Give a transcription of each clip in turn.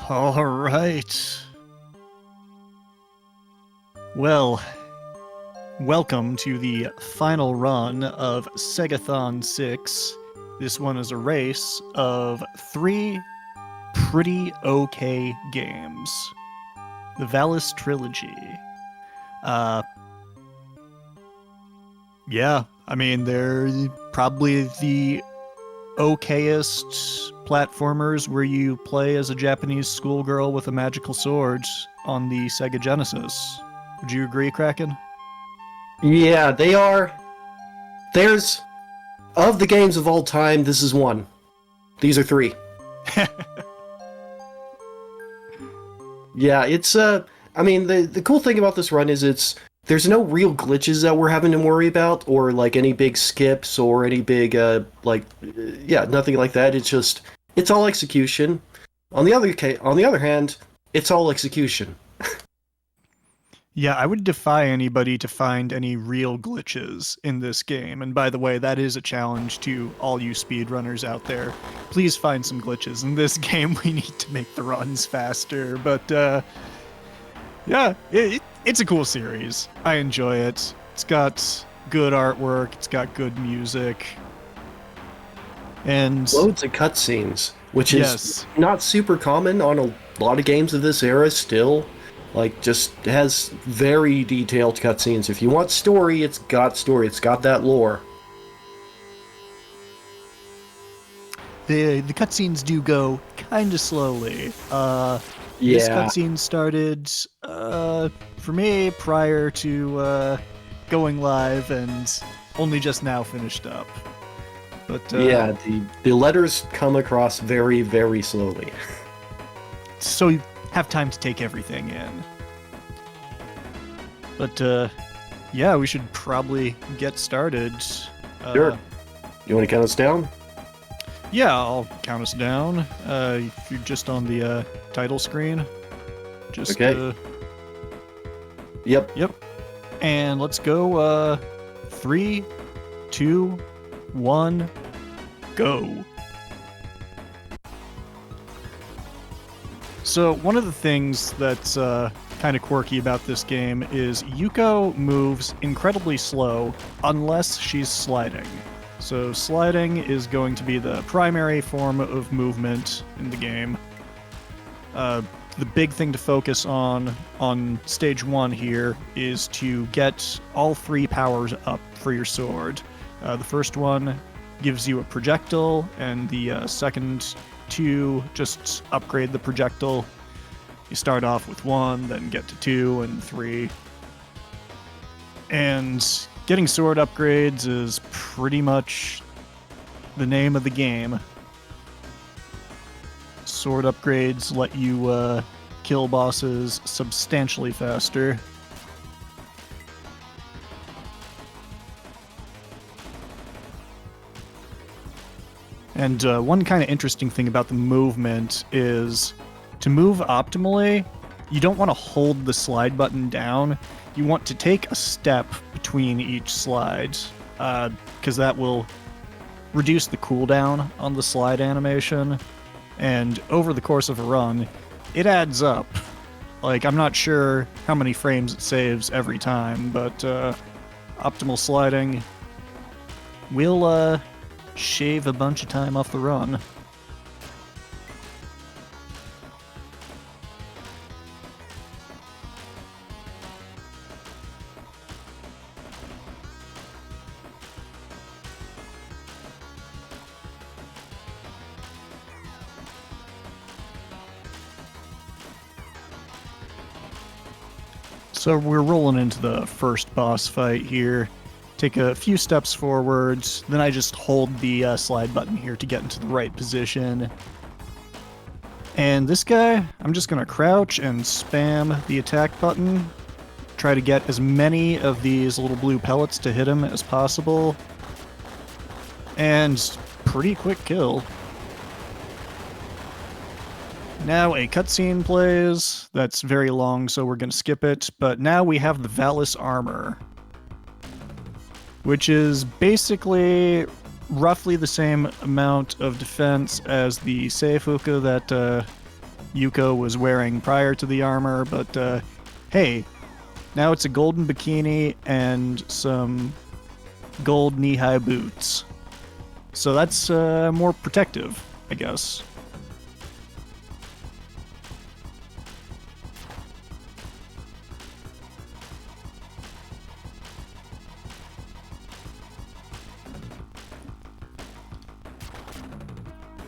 All right. Well, welcome to the final run of SEGATHON 6. This one is a race of 3 pretty okay games. The Valis Trilogy. Yeah, I mean, they're probably the okayest platformers where you play as a Japanese schoolgirl with a magical sword on the Sega Genesis. Would you agree, Kraken? Yeah, they are. There's of the games of all time, this is one. These are 3. Yeah, it's I mean the cool thing about this run is there's no real glitches that we're having to worry about, or like any big skips or any big nothing like that. It's all execution. On the other hand, it's all execution. Yeah, I would defy anybody to find any real glitches in this game. And by the way, that is a challenge to all you speedrunners out there. Please find some glitches. In this game, we need to make the runs faster. But yeah, it's a cool series. I enjoy it. It's got good artwork. It's got good music. And loads of cutscenes, which is yes, not super common on a lot of games of this era still. Like, just has very detailed cutscenes. If you want story, it's got story. It's got that lore. the cutscenes do go kind of slowly. This cutscene started for me prior to going live and only just now finished up. But yeah, the letters come across very, very slowly. So you have time to take everything in. But yeah, we should probably get started. Sure. You want to count us down? Yeah, I'll count us down. If you're just on the title screen. Just okay. Yep. And let's go 3, 2, 1, go. So one of the things that's kind of quirky about this game is Yuko moves incredibly slow unless she's sliding. So sliding is going to be the primary form of movement in the game. The big thing to focus on stage 1 here is to get all 3 powers up for your sword. The first one gives you a projectile, and the second 2 just upgrade the projectile. You start off with 1, then get to 2 and 3. And getting sword upgrades is pretty much the name of the game. Sword upgrades let you kill bosses substantially faster. And one kind of interesting thing about the movement is to move optimally, you don't want to hold the slide button down. You want to take a step between each slide, because that will reduce the cooldown on the slide animation. And over the course of a run, it adds up. Like, I'm not sure how many frames it saves every time, but optimal sliding will shave a bunch of time off the run. So we're rolling into the first boss fight here. Take a few steps forwards, then I just hold the slide button here to get into the right position. And this guy, I'm just going to crouch and spam the attack button. Try to get as many of these little blue pellets to hit him as possible. And pretty quick kill. Now a cutscene plays. That's very long, so we're going to skip it. But now we have the Valis armor, which is basically roughly the same amount of defense as the Seifuku that Yuko was wearing prior to the armor, but hey, now it's a golden bikini and some gold knee-high boots. So that's more protective, I guess.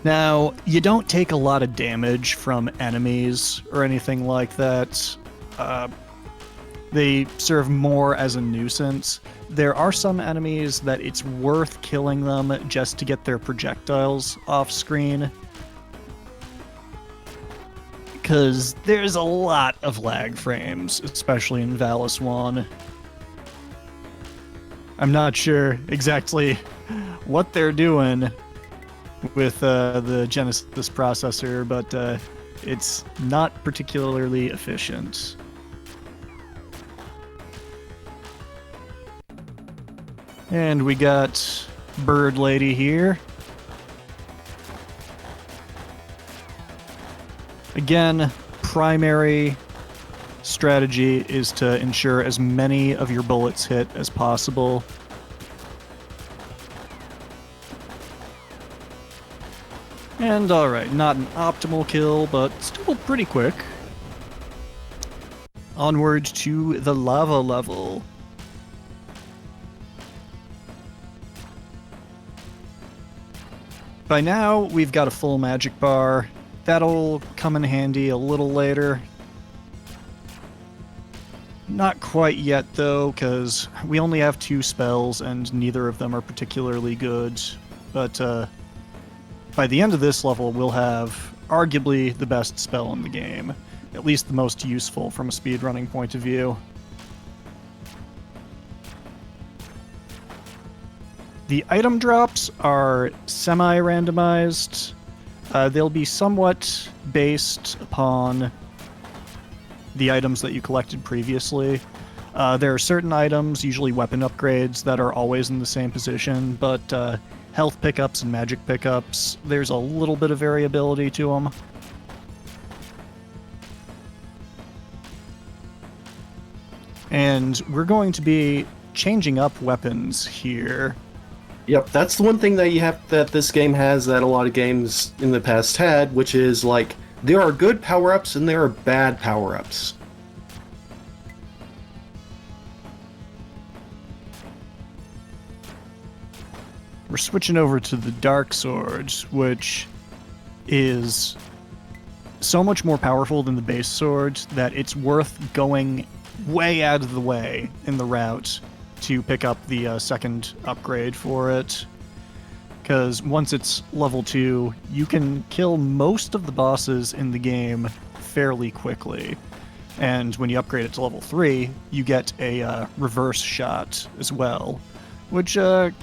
Now, you don't take a lot of damage from enemies or anything like that. They serve more as a nuisance. There are some enemies that it's worth killing them just to get their projectiles off screen. Because there's a lot of lag frames, especially in Valis 1. I'm not sure exactly what they're doing with the Genesis processor, but it's not particularly efficient. And we got Bird Lady here. Again, primary strategy is to ensure as many of your bullets hit as possible. And alright, not an optimal kill, but still pretty quick. Onward to the lava level. By now, we've got a full magic bar. That'll come in handy a little later. Not quite yet, though, because we only have 2 spells, and neither of them are particularly good. But by the end of this level, we'll have arguably the best spell in the game. At least the most useful from a speedrunning point of view. The item drops are semi-randomized. They'll be somewhat based upon the items that you collected previously. There are certain items, usually weapon upgrades, that are always in the same position, but health pickups and magic pickups, there's a little bit of variability to them. And we're going to be changing up weapons here. Yep, that's the one thing that this game has that a lot of games in the past had, which is like there are good power-ups and there are bad power-ups. We're switching over to the Dark Sword, which is so much more powerful than the base sword that it's worth going way out of the way in the route to pick up the second upgrade for it. Because once it's level 2, you can kill most of the bosses in the game fairly quickly. And when you upgrade it to level 3, you get a reverse shot as well, which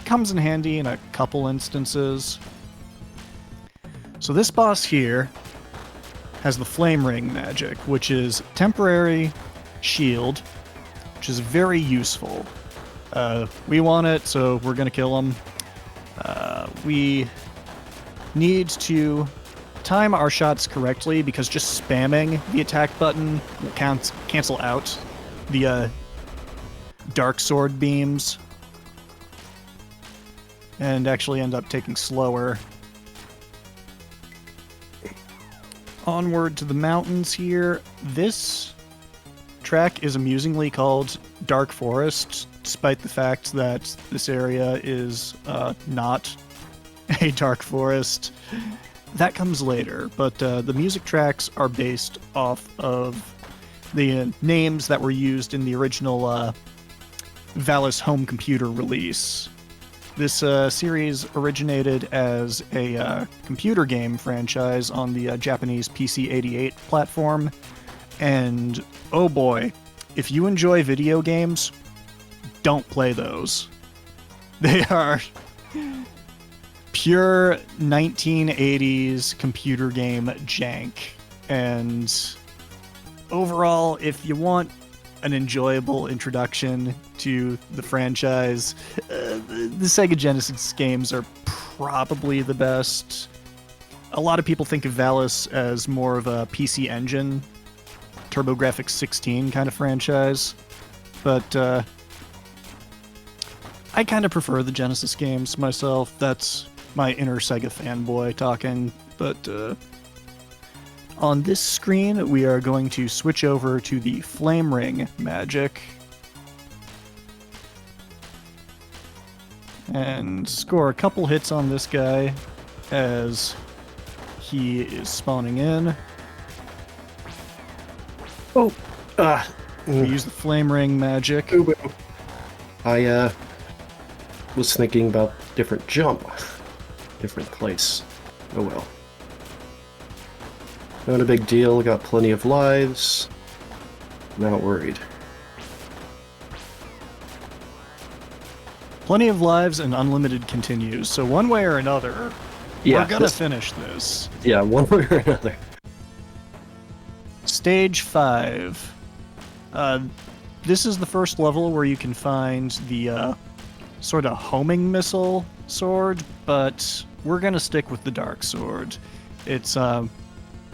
comes in handy in a couple instances. So this boss here has the Flame Ring magic, which is temporary shield, which is very useful. We want it, so we're going to kill him. We need to time our shots correctly, because just spamming the attack button will cancel out the Dark Sword beams and actually end up taking slower. Onward to the mountains here. This track is amusingly called Dark Forest, despite the fact that this area is not a dark forest. That comes later, but the music tracks are based off of the names that were used in the original Valis home computer release. This series originated as a computer game franchise on the Japanese PC-88 platform, and oh boy, if you enjoy video games, don't play those. They are pure 1980s computer game jank, and overall, if you want an enjoyable introduction to the franchise, the Sega Genesis games are probably the best. a lot of people think of Valis as more of a PC Engine, TurboGrafx 16 kind of franchise, but I kind of prefer the Genesis games myself. That's my inner Sega fanboy talking, but on this screen, we are going to switch over to the Flame Ring magic and score a couple hits on this guy as he is spawning in. Oh, We use the Flame Ring magic. I was thinking about different jump, different place. Oh well. Not a big deal, got plenty of lives. Not worried. Plenty of lives and unlimited continues, so one way or another, we're gonna finish this. Yeah, one way or another. Stage 5. This is the first level where you can find the sort of homing missile sword, but we're gonna stick with the dark sword. It's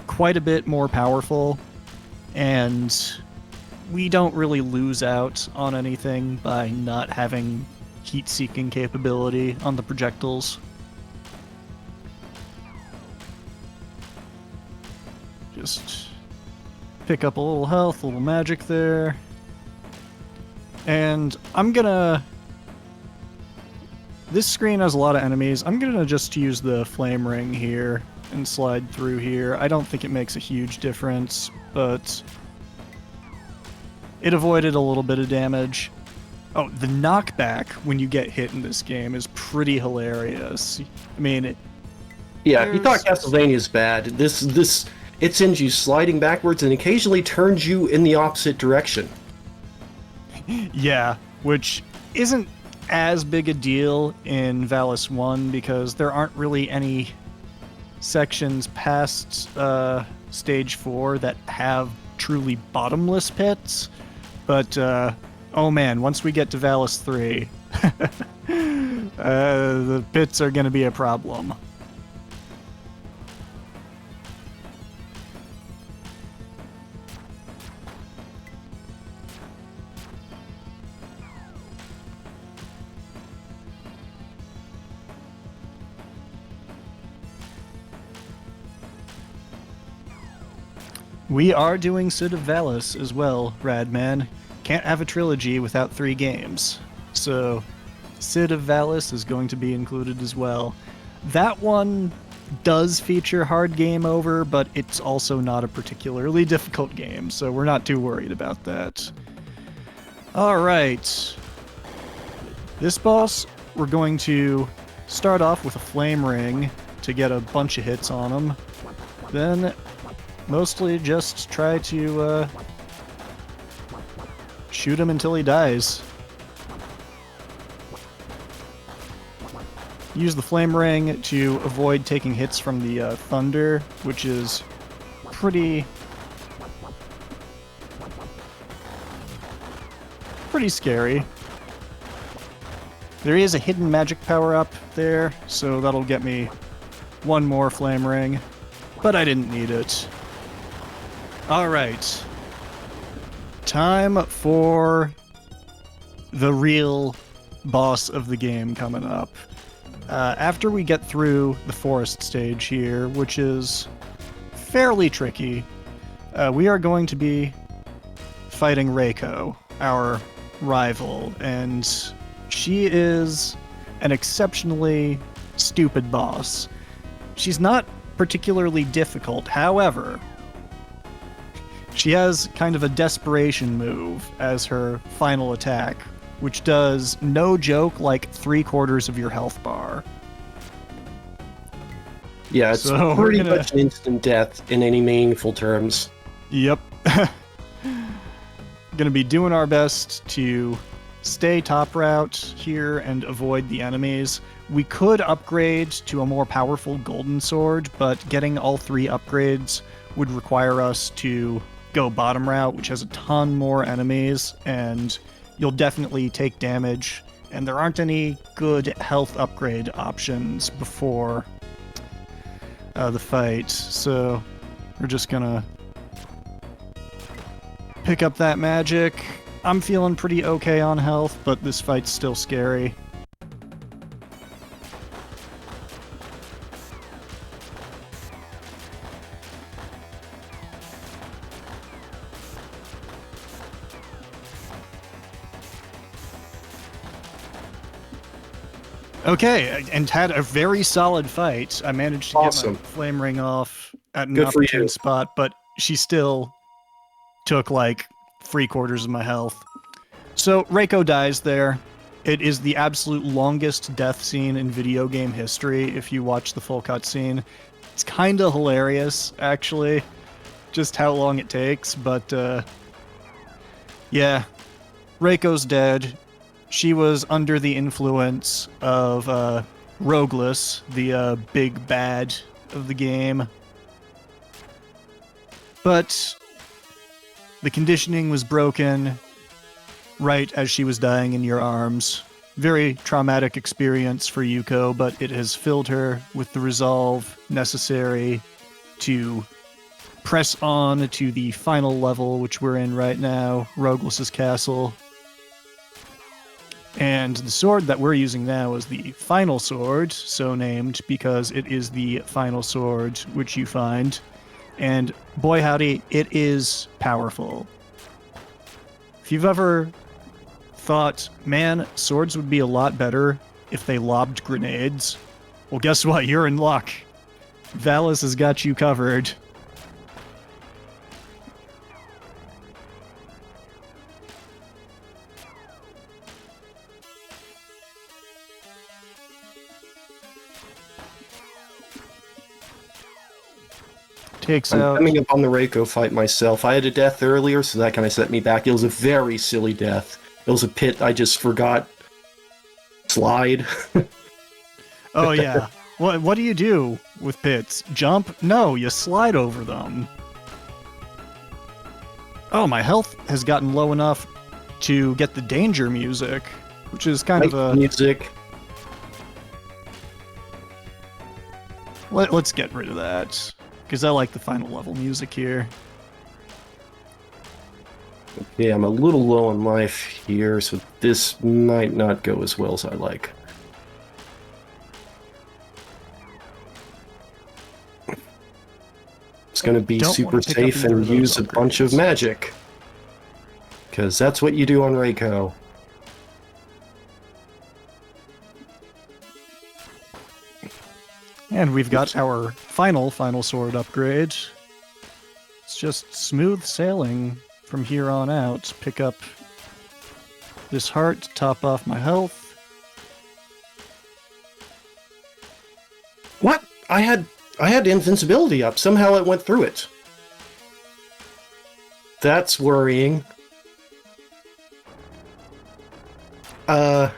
quite a bit more powerful, and we don't really lose out on anything by not having heat-seeking capability on the projectiles. Just pick up a little health, a little magic there. And I'm gonna... This screen has a lot of enemies. I'm gonna just use the flame ring here and slide through here. I don't think it makes a huge difference, but it avoided a little bit of damage. Oh, the knockback when you get hit in this game is pretty hilarious. I mean, yeah, if you thought Castlevania's bad, this it sends you sliding backwards and occasionally turns you in the opposite direction. Yeah, which isn't as big a deal in Valis 1 because there aren't really any sections past stage 4 that have truly bottomless pits. But, oh man, once we get to Valis 3, the pits are going to be a problem. We are doing Sid of Valis as well, Radman. Can't have a trilogy without 3 games. So, Sid of Valis is going to be included as well. That one does feature hard game over, but it's also not a particularly difficult game, so we're not too worried about that. Alright. This boss, we're going to start off with a flame ring to get a bunch of hits on him. Then mostly just try to shoot him until he dies. Use the flame ring to avoid taking hits from the thunder, which is pretty scary. There is a hidden magic power-up there, so that'll get me one more flame ring, but I didn't need it. Alright. Time for the real boss of the game coming up. After we get through the forest stage here, which is fairly tricky, we are going to be fighting Reiko, our rival, and she is an exceptionally stupid boss. She's not particularly difficult, however, she has kind of a desperation move as her final attack, which does, no joke, like 3/4 of your health bar. Yeah, it's So pretty much instant death in any meaningful terms. Yep. Gonna be doing our best to stay top route here and avoid the enemies. We could upgrade to a more powerful golden sword, but getting all 3 upgrades would require us to go bottom route, which has a ton more enemies, and you'll definitely take damage, and there aren't any good health upgrade options before the fight. So we're just gonna pick up that magic. I'm feeling pretty okay on health, but this fight's still scary. Okay, and had a very solid fight. I managed to Awesome. get my flame ring off at an Good for opportune you. spot, but she still took like 3/4 of my health. So Reiko dies there. It is the absolute longest death scene in video game history if you watch the full cutscene. It's kind of hilarious, actually, just how long it takes, but yeah, Reiko's dead. She was under the influence of Rogueless, the big bad of the game. But the conditioning was broken right as she was dying in your arms. Very traumatic experience for Yuko, but it has filled her with the resolve necessary to press on to the final level, which we're in right now, Rogueless's castle. And the sword that we're using now is the final sword, so named because it is the final sword which you find. And boy howdy, it is powerful. If you've ever thought, man, swords would be a lot better if they lobbed grenades, well, guess what? You're in luck. Valis has got you covered. Takes I'm out... coming up on the Reiko fight myself. I had a death earlier, so that kind of set me back. It was a very silly death. It was a pit I just forgot. Slide. Oh, yeah. What do you do with pits? Jump? No, you slide over them. Oh, my health has gotten low enough to get the danger music, which is kind of a... music. Let's get rid of that, because I like the final level music here. Okay, I'm a little low on life here, so this might not go as well as I like. It's going to be Don't super wanna pick up safe either and of those use a bunch of upgrades. magic. Because that's what you do on Reiko. And we've got our final sword upgrade. It's just smooth sailing from here on out. Pick up this heart to top off my health. What? I had invincibility up. Somehow it went through it. That's worrying. I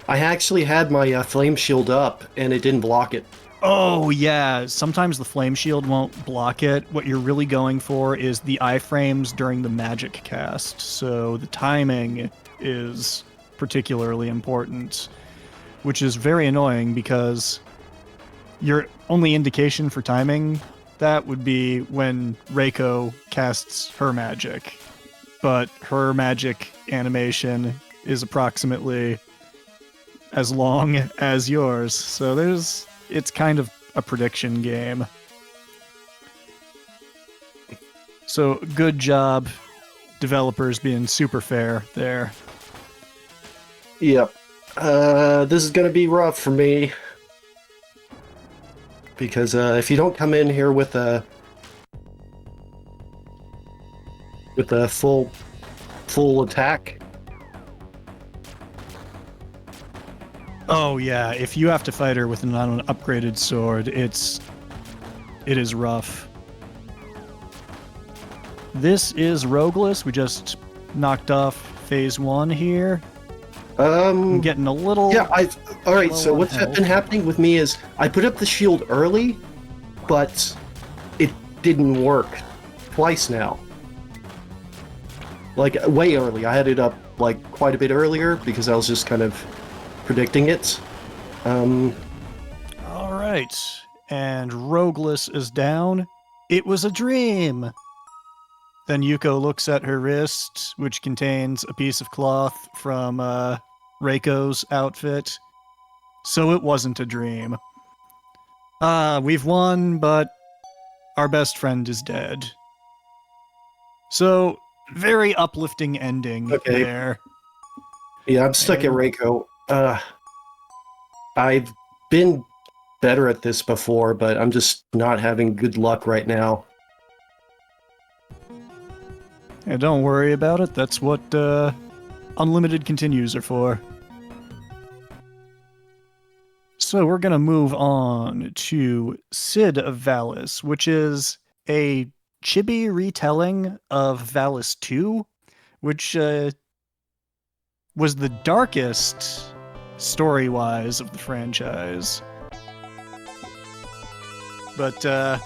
actually had my flame shield up, and it didn't block it. Oh, yeah. Sometimes the flame shield won't block it. What you're really going for is the iframes during the magic cast. So the timing is particularly important, which is very annoying because your only indication for timing that would be when Reiko casts her magic. But her magic animation is approximately as long as yours. So it's kind of a prediction game. So good job, developers being super fair there. Yep. This is gonna be rough for me. Because if you don't come in here with a full attack. Oh yeah, if you have to fight her with an upgraded sword, it is rough. This is Rogueless. We just knocked off phase 1 here. I'm getting a little... Yeah, alright, low so on what's health. been happening with me is I put up the shield early, but it didn't work twice now. Like, way early. I had it up, like, quite a bit earlier because I was just kind of predicting it. All right. and Rogueless is down. It was a dream! Then Yuko looks at her wrist, which contains a piece of cloth from Reiko's outfit. So it wasn't a dream. We've won, but our best friend is dead. So, very uplifting ending there. Yeah, I'm stuck at Reiko. I've been better at this before, but I'm just not having good luck right now. Yeah, don't worry about it. That's what unlimited continues are for. So we're going to move on to Sid of Valis, which is a chibi retelling of Valis 2, which was the darkest story-wise of the franchise. But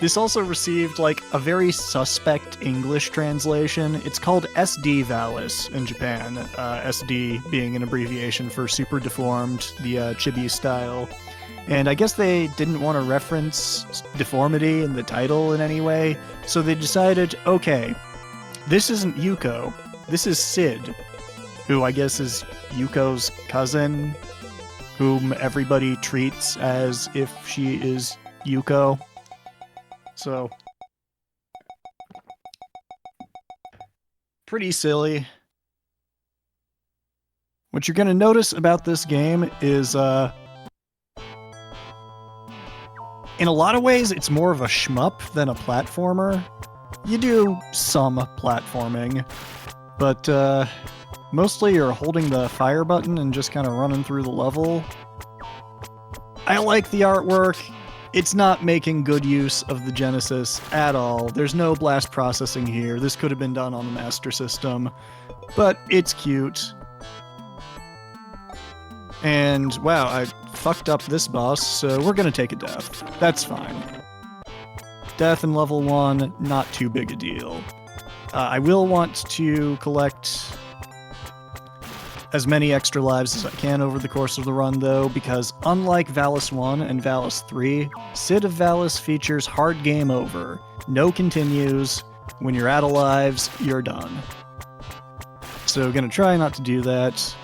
this also received like a very suspect English translation. It's called SD Valis in Japan, SD being an abbreviation for Super Deformed, the chibi style. And I guess they didn't want to reference deformity in the title in any way, so they decided, okay, this isn't Yuko, this is Sid, who I guess is Yuko's cousin, whom everybody treats as if she is Yuko. So, pretty silly. What you're going to notice about this game is, in a lot of ways, it's more of a shmup than a platformer. You do some platforming, but mostly you're holding the fire button and just kind of running through the level. I like the artwork. It's not making good use of the Genesis at all. There's no blast processing here. This could have been done on the Master System, but it's cute. And wow, I fucked up this boss, so we're gonna take a death. That's fine. Death in level 1, not too big a deal. I will want to collect as many extra lives as I can over the course of the run, though, because unlike Valis 1 and Valis 3, Sid of Valis features hard game over. No continues. When you're out of lives, you're done. So gonna try not to do that.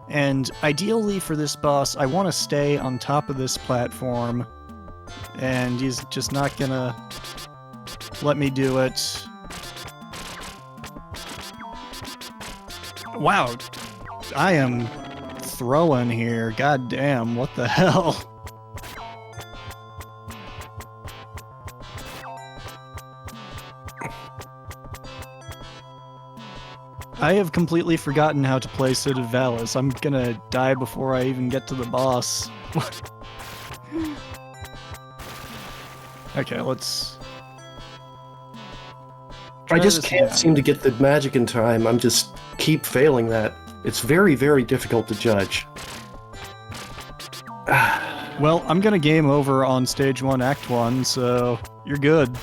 And ideally for this boss, I want to stay on top of this platform, and he's just not gonna let me do it. Wow, I am throwing here. God damn, what the hell? I have completely forgotten how to play Sid of Valis. I'm gonna die before I even get to the boss. Okay, let's... I just can't seem to get the magic in time. I'm just keep failing that. It's very, very difficult to judge. Well, I'm gonna game over on Stage 1, Act 1, so you're good.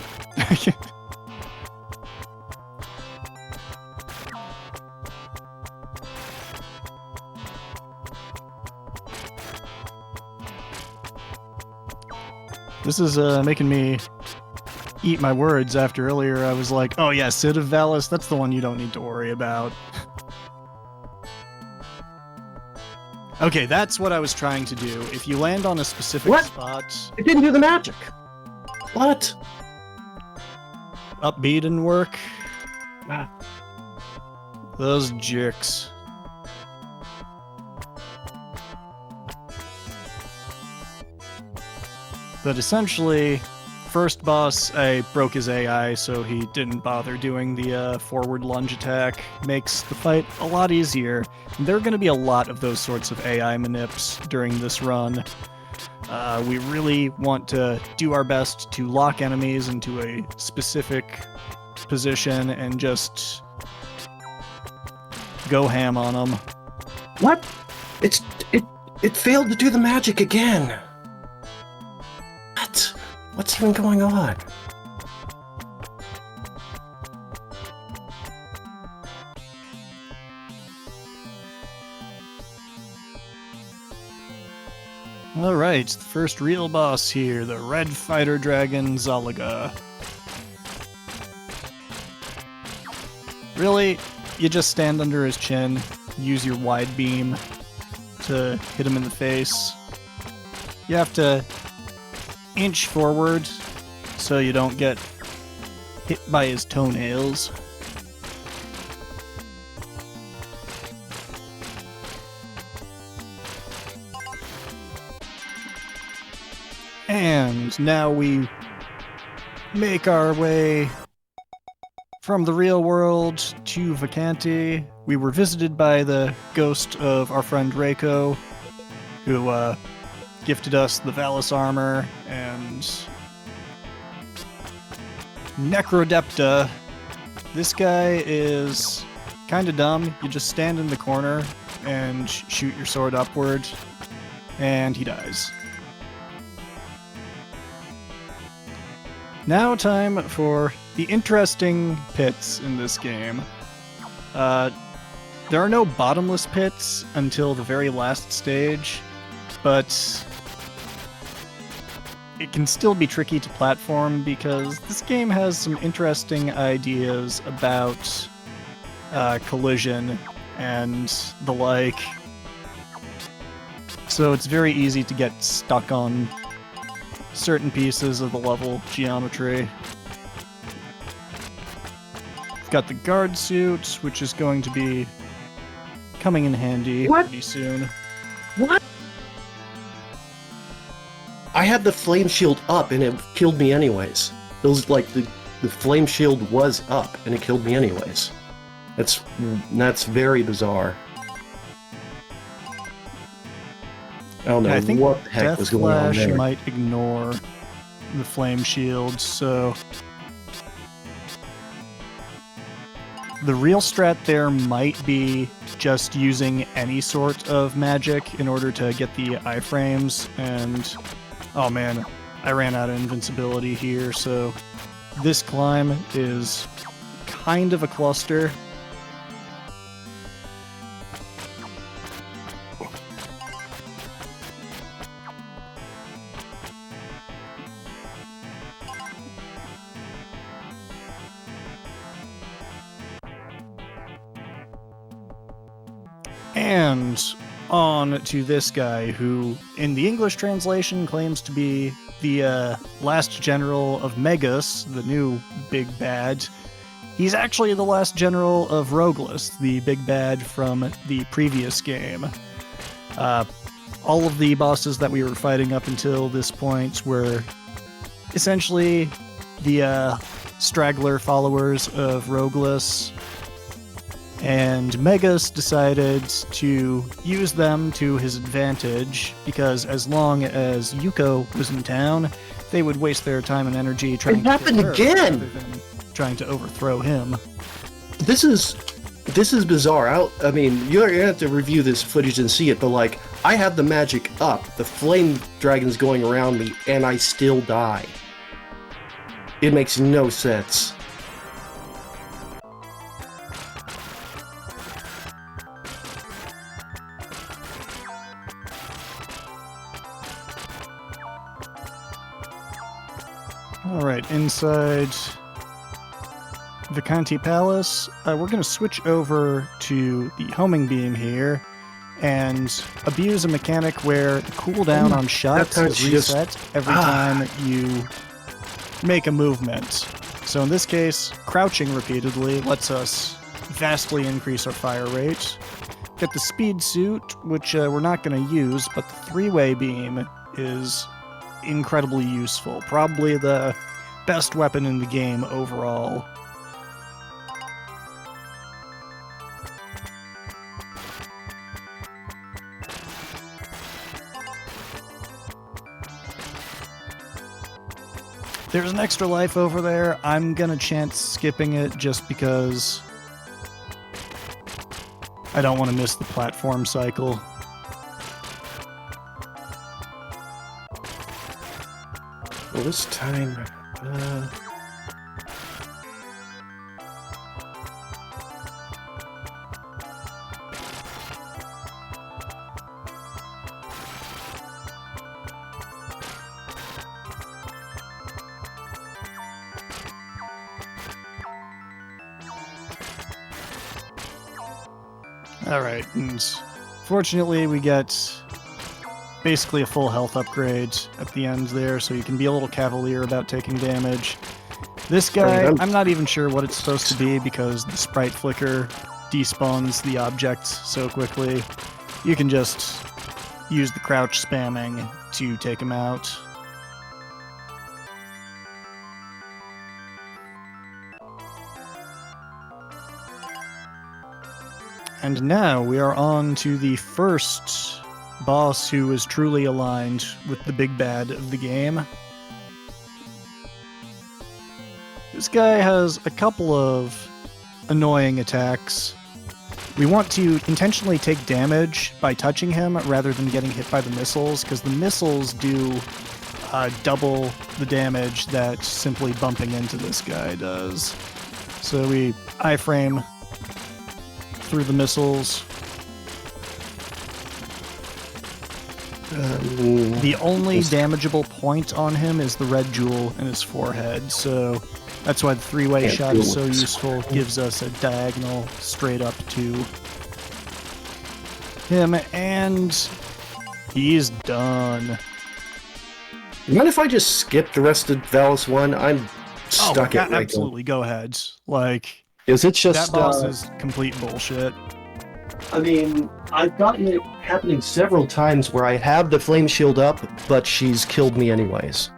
This is making me eat my words after earlier I was like, oh yeah, Sid of Valis, that's the one you don't need to worry about. Okay, that's what I was trying to do. If you land on a specific spot... It didn't do the magic! What? Upbeat didn't work? Those jerks. But essentially, first boss, I broke his AI, so he didn't bother doing the forward lunge attack. Makes the fight a lot easier. And there are going to be a lot of those sorts of AI manips during this run. We really want to do our best to lock enemies into a specific position and just go ham on them. What? It failed to do the magic again. What? What's even going on? Alright, the first real boss here, the Red Fighter Dragon Zalaga. Really, you just stand under his chin, use your wide beam to hit him in the face. You have to inch forward so you don't get hit by his toenails. And now we make our way from the real world to Vacanti. We were visited by the ghost of our friend Reiko, who gifted us the Valis armor and Necrodepta. This guy is kind of dumb. You just stand in the corner and shoot your sword upward, and he dies. Now time for the interesting pits in this game. There are no bottomless pits until the very last stage, but it can still be tricky to platform because this game has some interesting ideas about collision and the like. So it's very easy to get stuck on certain pieces of the level geometry. We've got the guard suit, which is going to be coming in handy pretty soon. What? I had the flame shield up and it killed me anyways. It was like the flame shield was up and it killed me anyways. That's very bizarre. I don't know I think what the heck Death was going on Flash there. might ignore the flame shield, so the real strat there might be just using any sort of magic in order to get the iframes, and oh man, I ran out of invincibility here, so this climb is kind of a cluster. And on to this guy, who, in the English translation, claims to be the last general of Megas, the new big bad. He's actually the last general of Rogueless, the big bad from the previous game. All of the bosses that we were fighting up until this point were essentially the straggler followers of Rogueless. And Megas decided to use them to his advantage, because as long as Yuko was in town, they would waste their time and energy trying to happened kill her again! rather than trying to overthrow him. This is bizarre. I mean, you're gonna have to review this footage and see it, but like, I have the magic up, the flame dragon's going around me, and I still die. It makes no sense. Alright, inside Vacanti Palace, we're going to switch over to the homing beam here and abuse a mechanic where the cooldown on shots is reset every time you make a movement. So in this case, crouching repeatedly lets us vastly increase our fire rate. Get the speed suit, which we're not going to use, but the three-way beam is incredibly useful. Probably the best weapon in the game overall. There's an extra life over there. I'm gonna chance skipping it just because I don't want to miss the platform cycle. Well, this time... Alright, and fortunately we get basically a full health upgrade at the end there, so you can be a little cavalier about taking damage. This guy, I'm not even sure what it's supposed to be because the sprite flicker despawns the object so quickly. You can just use the crouch spamming to take him out. And now we are on to the first boss who is truly aligned with the big bad of the game. This guy has a couple of annoying attacks. We want to intentionally take damage by touching him rather than getting hit by the missiles, because the missiles do double the damage that simply bumping into this guy does. So we iframe through the missiles. The only damageable point on him is the red jewel in his forehead, so that's why the three-way shot is so useful. It gives us a diagonal straight up to him, and he's done. You mind if I just skip the rest of Valis 1? I'm stuck at absolutely, go ahead. Like, is it just that boss is complete bullshit. I mean, I've gotten it happening several times where I have the flame shield up, but she's killed me anyways.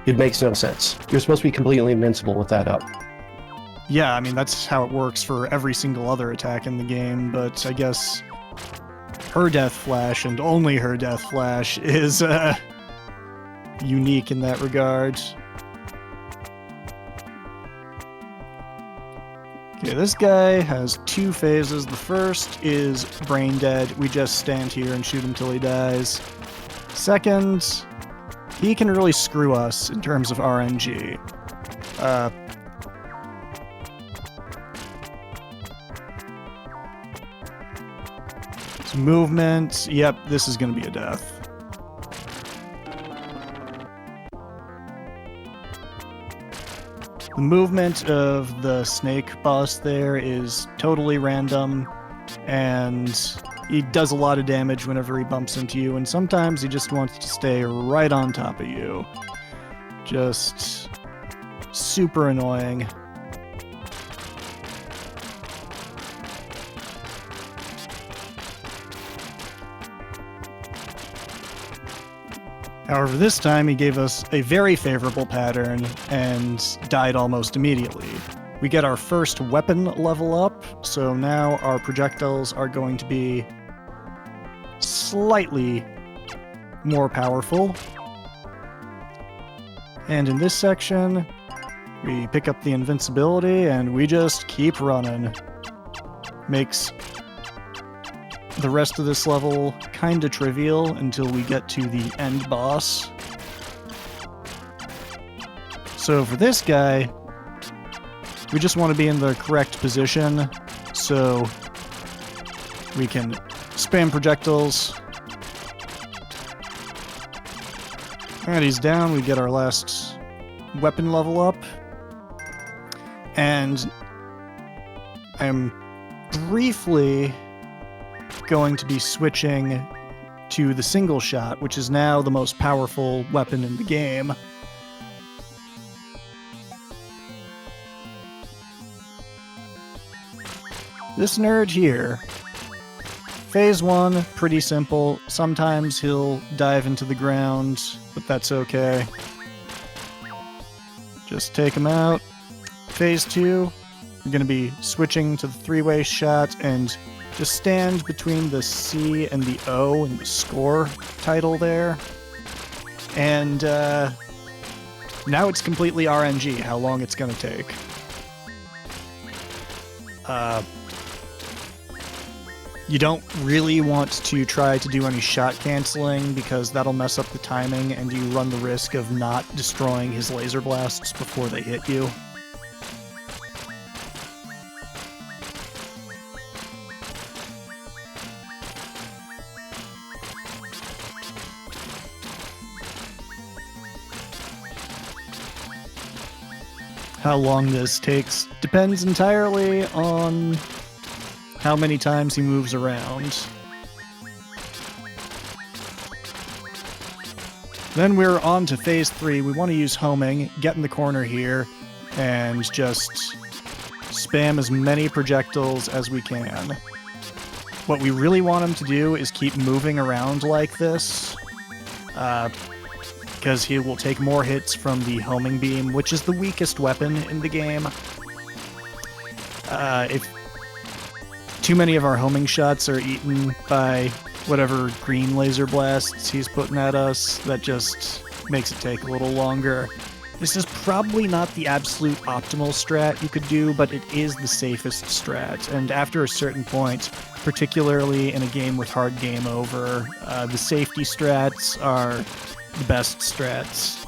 It makes no sense. You're supposed to be completely invincible with that up. Yeah, I mean, that's how it works for every single other attack in the game, but I guess her death flash, and only her death flash, is unique in that regard. Okay, this guy has two phases. The first is brain dead. We just stand here and shoot him till he dies. Second, he can really screw us in terms of RNG. His movement, yep, this is going to be a death. The movement of the snake boss there is totally random, and he does a lot of damage whenever he bumps into you, and sometimes he just wants to stay right on top of you. Just super annoying. However, this time he gave us a very favorable pattern and died almost immediately. We get our first weapon level up, so now our projectiles are going to be slightly more powerful. And in this section, we pick up the invincibility and we just keep running. Makes the rest of this level kinda trivial until we get to the end boss. So for this guy, we just want to be in the correct position so we can spam projectiles. Alright, he's down. We get our last weapon level up. And I'm briefly going to be switching to the single shot, which is now the most powerful weapon in the game. This nerd here, phase 1, pretty simple. Sometimes he'll dive into the ground, but that's okay. Just take him out. Phase 2, we're going to be switching to the three-way shot and just stand between the C and the O in the score title there. And now it's completely RNG how long it's going to take. You don't really want to try to do any shot canceling because that'll mess up the timing and you run the risk of not destroying his laser blasts before they hit you. How long this takes depends entirely on how many times he moves around. Then we're on to phase 3. We want to use homing, get in the corner here, and just spam as many projectiles as we can. What we really want him to do is keep moving around like this, because he will take more hits from the homing beam, which is the weakest weapon in the game. If too many of our homing shots are eaten by whatever green laser blasts he's putting at us, that just makes it take a little longer. This is probably not the absolute optimal strat you could do, but it is the safest strat, and after a certain point, particularly in a game with hard game over, the safety strats are the best strats.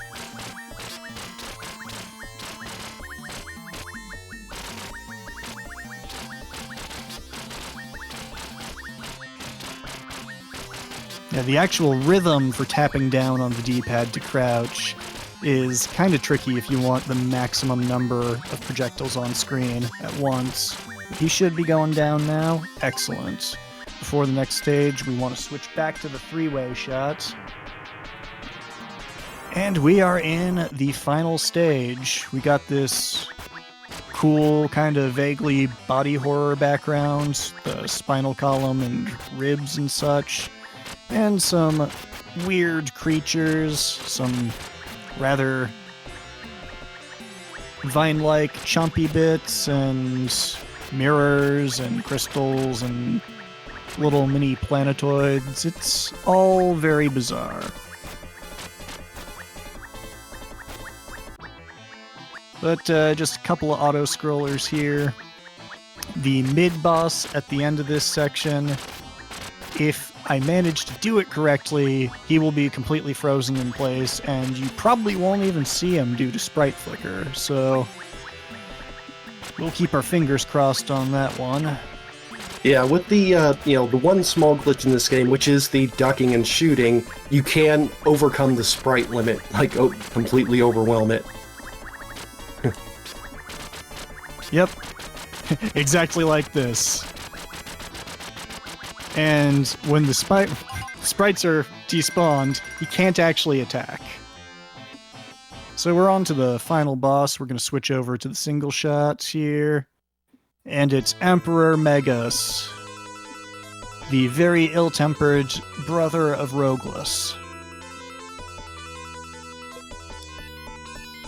Yeah, the actual rhythm for tapping down on the D-pad to crouch is kind of tricky if you want the maximum number of projectiles on screen at once. He should be going down now. Excellent. Before the next stage, we want to switch back to the three-way shot. And we are in the final stage. We got this cool, kind of vaguely body horror background, the spinal column and ribs and such. And some weird creatures, some rather vine-like chompy bits, and mirrors, and crystals, and little mini planetoids. It's all very bizarre. But just a couple of auto-scrollers here. The mid-boss at the end of this section, if I manage to do it correctly, he will be completely frozen in place, and you probably won't even see him due to sprite flicker, so we'll keep our fingers crossed on that one. Yeah, with the, the one small glitch in this game, which is the ducking and shooting, you can overcome the sprite limit, like, completely overwhelm it. Yep, exactly like this. And when the sprites are despawned, he can't actually attack. So we're on to the final boss. We're going to switch over to the single shots here. And it's Emperor Megas, the very ill-tempered brother of Rogueless.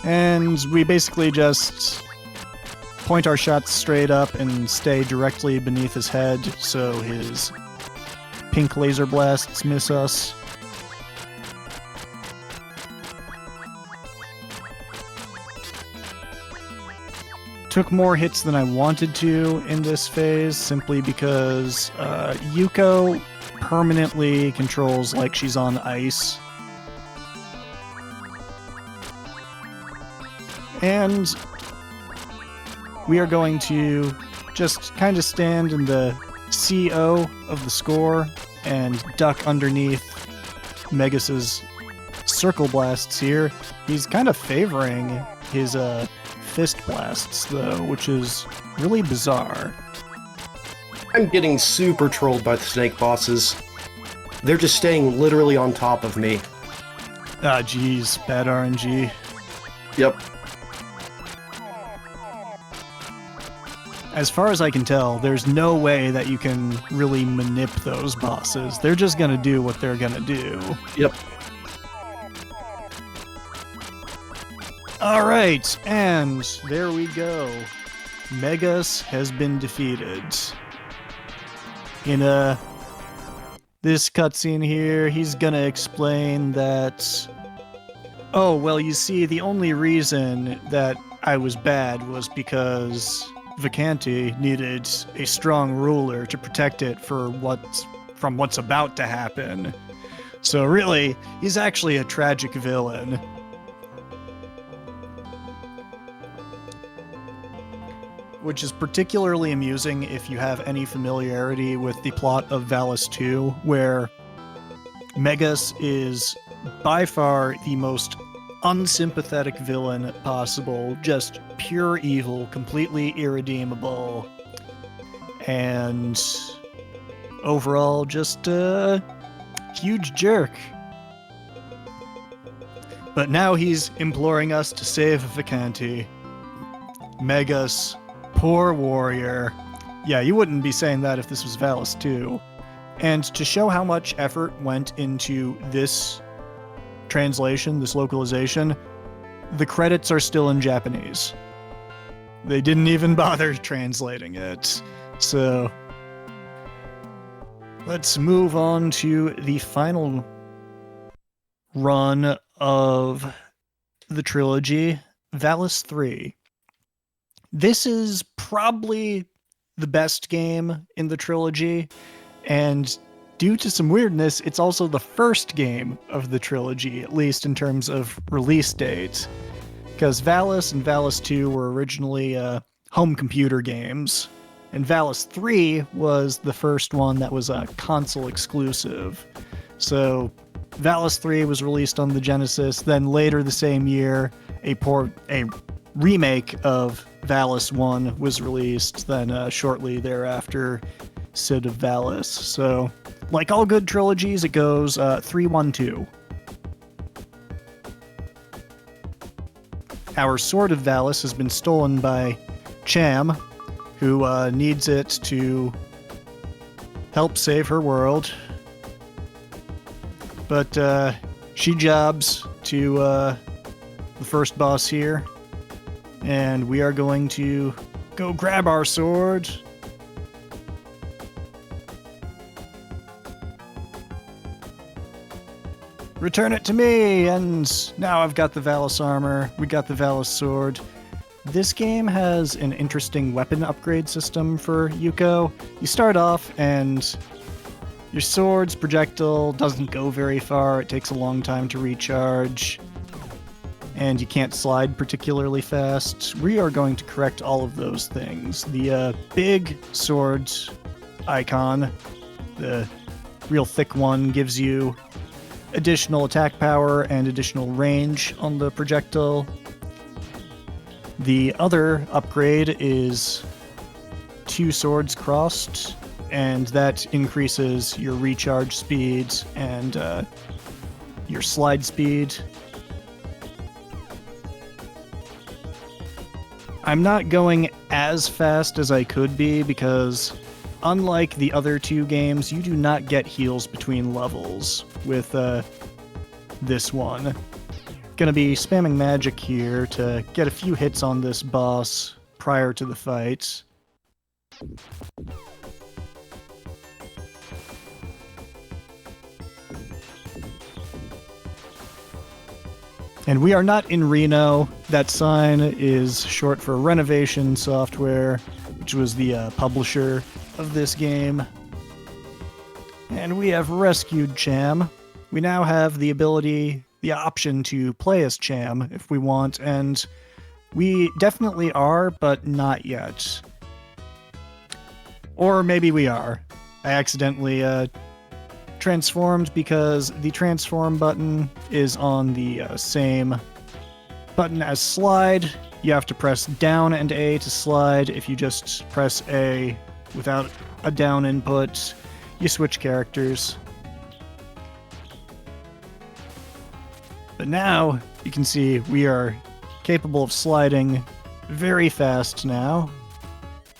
And we basically just point our shots straight up and stay directly beneath his head so his pink laser blasts miss us. Took more hits than I wanted to in this phase, simply because Yuko permanently controls like she's on ice. And we are going to just kind of stand in the CO of the score and duck underneath Megas's circle blasts here. He's kind of favoring his fist blasts, though, which is really bizarre. I'm getting super trolled by the snake bosses. They're just staying literally on top of me. Ah, geez, bad RNG. Yep. As far as I can tell, there's no way that you can really manip those bosses. They're just gonna do what they're gonna do. Yep. Alright, and there we go. Megas has been defeated. In this cutscene here, he's gonna explain that... Oh, well, you see, the only reason that I was bad was because Vacanti needed a strong ruler to protect it from what's about to happen. So really, he's actually a tragic villain. Which is particularly amusing if you have any familiarity with the plot of Valis 2, where Megas is by far the most unsympathetic villain possible, just pure evil, completely irredeemable. and overall just a huge jerk. But now he's imploring us to save Vacanti. Megas, poor warrior. Yeah, you wouldn't be saying that if this was Valis too. And to show how much effort went into this translation, this localization, the credits are still in Japanese. They didn't even bother translating it. So let's move on to the final run of the trilogy, Valis 3. This is probably the best game in the trilogy, and due to some weirdness, it's also the first game of the trilogy, at least in terms of release date. Because Valis and Valis 2 were originally home computer games, and Valis 3 was the first one that was a console exclusive. So Valis 3 was released on the Genesis, then later the same year, a remake of Valis 1 was released, then shortly thereafter, Sid of Valis. So, like all good trilogies, it goes 3-1-2. Our Sword of Valis has been stolen by Cham, who needs it to help save her world. But she jobs to the first boss here, and we are going to go grab our sword. Return it to me, and now I've got the Valis armor, we got the Valis sword. This game has an interesting weapon upgrade system for Yuko. You start off and your sword's projectile doesn't go very far, it takes a long time to recharge, and you can't slide particularly fast. We are going to correct all of those things. The big sword icon, the real thick one, gives you additional attack power and additional range on the projectile. The other upgrade is 2 swords crossed, and that increases your recharge speed and your slide speed. I'm not going as fast as I could be because, unlike the other 2 games, you do not get heals between levels with this one. Gonna be spamming magic here to get a few hits on this boss prior to the fight. And we are not in Reno. That sign is short for Renovation Software, which was the publisher of this game. And we have rescued Cham. We now have the option to play as Cham if we want, and we definitely are, but not yet. Or maybe we are. I accidentally transformed because the transform button is on the same button as slide. You have to press down and A to slide. If you just press A without a down input, you switch characters. But now you can see we are capable of sliding very fast now,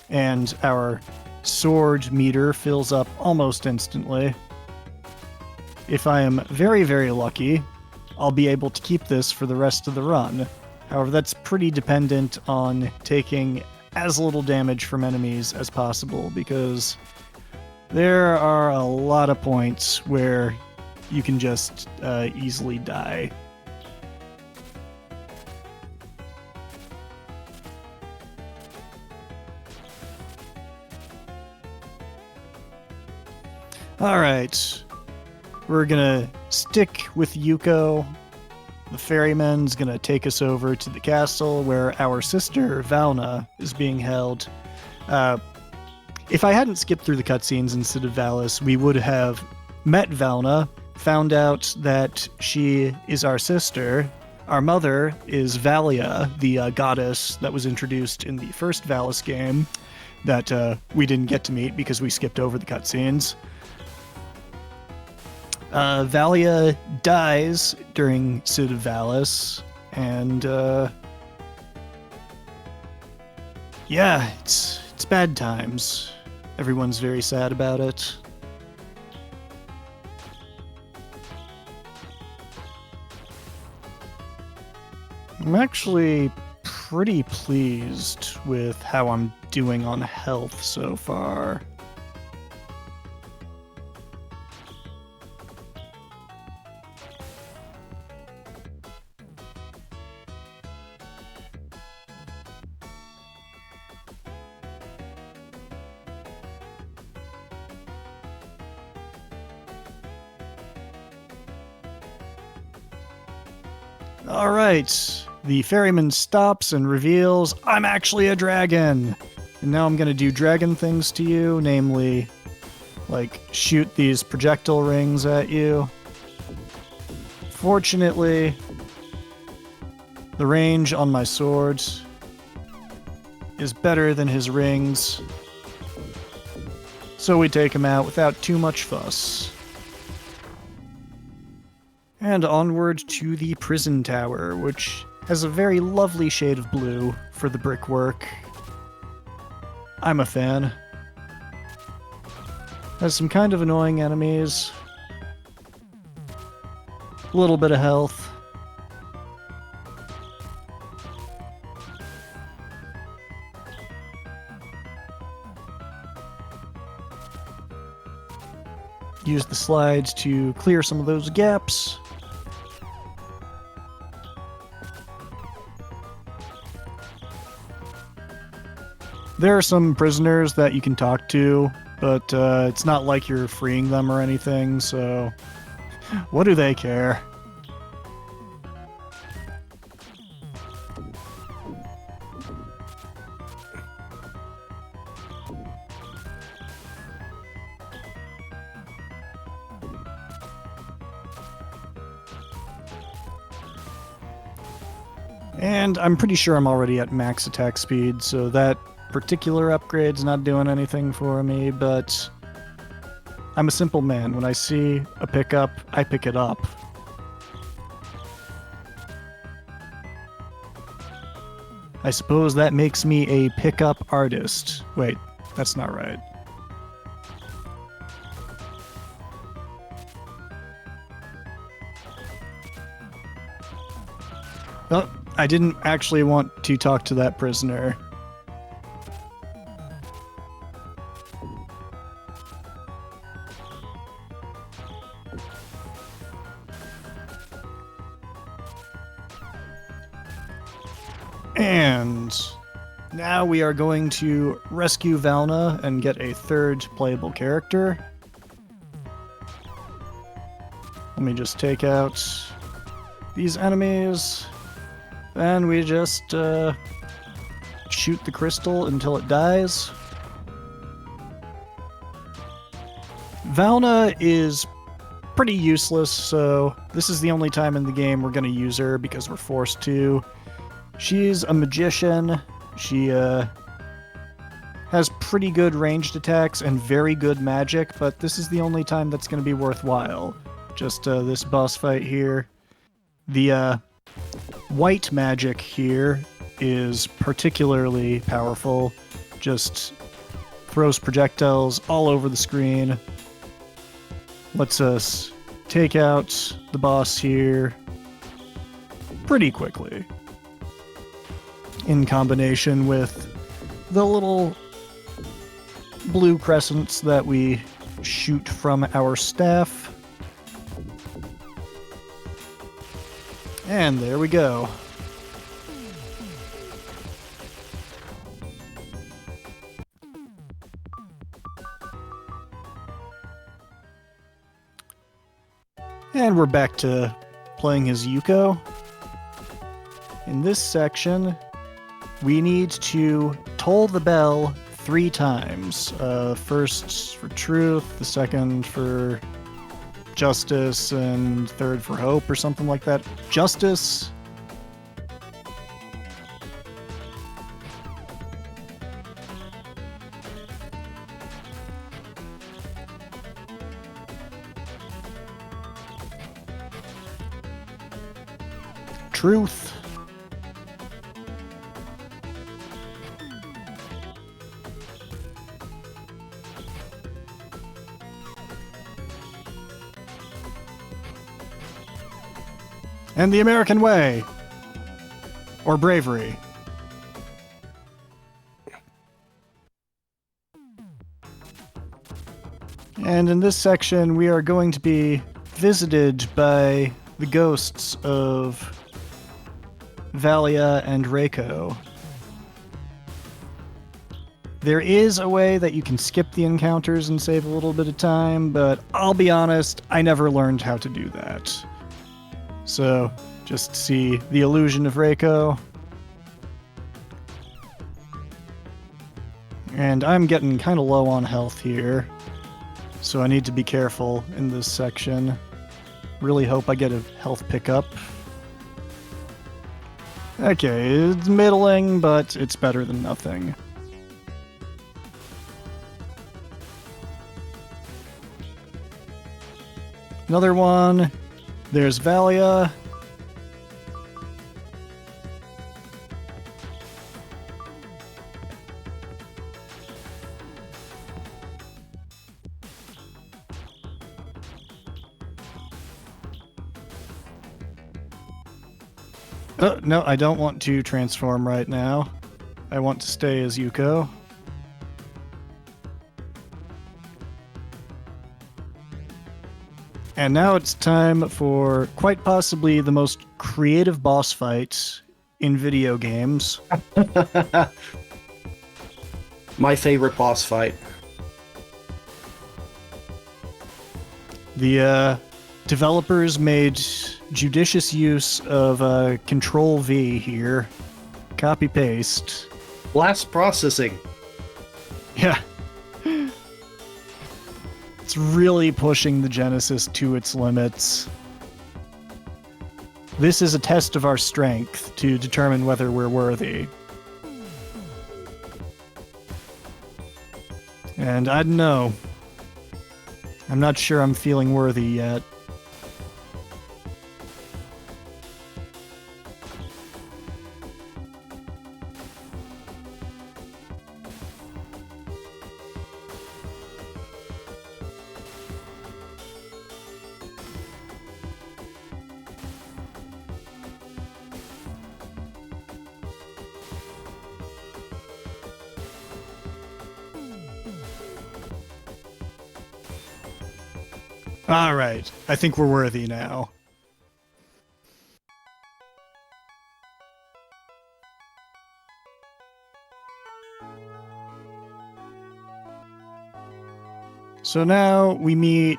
and our sword meter fills up almost instantly. If I am very, very lucky, I'll be able to keep this for the rest of the run. However, that's pretty dependent on taking as little damage from enemies as possible, because there are a lot of points where you can just easily die. Alright, we're gonna stick with Yuko. The ferryman's gonna take us over to the castle where our sister, Valna, is being held. If I hadn't skipped through the cutscenes instead of Valis, we would have met Valna, found out that she is our sister. Our mother is Valia, the goddess that was introduced in the first Valis game. that we didn't get to meet because we skipped over the cutscenes. Valia dies during Cid of Valis, and yeah, it's bad times. Everyone's very sad about it. I'm actually pretty pleased with how I'm doing on health so far. Alright, the ferryman stops and reveals, I'm actually a dragon! And now I'm gonna do dragon things to you, namely, like, shoot these projectile rings at you. Fortunately, the range on my sword is better than his rings, so we take him out without too much fuss. And onward to the prison tower, which has a very lovely shade of blue for the brickwork. I'm a fan. Has some kind of annoying enemies. A little bit of health. Use the slides to clear some of those gaps. There are some prisoners that you can talk to, but it's not like you're freeing them or anything, so what do they care? And I'm pretty sure I'm already at max attack speed, so that particular upgrade's not doing anything for me, but I'm a simple man. When I see a pickup, I pick it up. I suppose that makes me a pickup artist. Wait, that's not right. Oh, I didn't actually want to talk to that prisoner. And now we are going to rescue Valna and get a third playable character. Let me just take out these enemies. And we just shoot the crystal until it dies. Valna is pretty useless, so this is the only time in the game we're going to use her because we're forced to. She's a magician. She has pretty good ranged attacks and very good magic, but this is the only time that's going to be worthwhile. Just this boss fight here. The white magic here is particularly powerful. Just throws projectiles all over the screen. Lets us take out the boss here pretty quickly. In combination with the little blue crescents that we shoot from our staff. And there we go. And we're back to playing as Yuko. In this section, we need to toll the bell 3 times. First for truth, the second for justice, and third for hope, or something like that. Justice. truth. And the American way. Or bravery. And in this section, we are going to be visited by the ghosts of Valia and Reiko. There is a way that you can skip the encounters and save a little bit of time, but I'll be honest, I never learned how to do that. So, just see the illusion of Reiko. And I'm getting kind of low on health here, so I need to be careful in this section. Really hope I get a health pickup. Okay, it's middling, but it's better than nothing. Another one. There's Valia. Oh, no, I don't want to transform right now. I want to stay as Yuko. And now it's time for quite possibly the most creative boss fight in video games. My favorite boss fight. The developers made judicious use of Control-V here. Copy-paste. Blast processing. Yeah. It's really pushing the Genesis to its limits. This is a test of our strength to determine whether we're worthy. And I don't know. I'm not sure I'm feeling worthy yet. All right, I think we're worthy now. So now we meet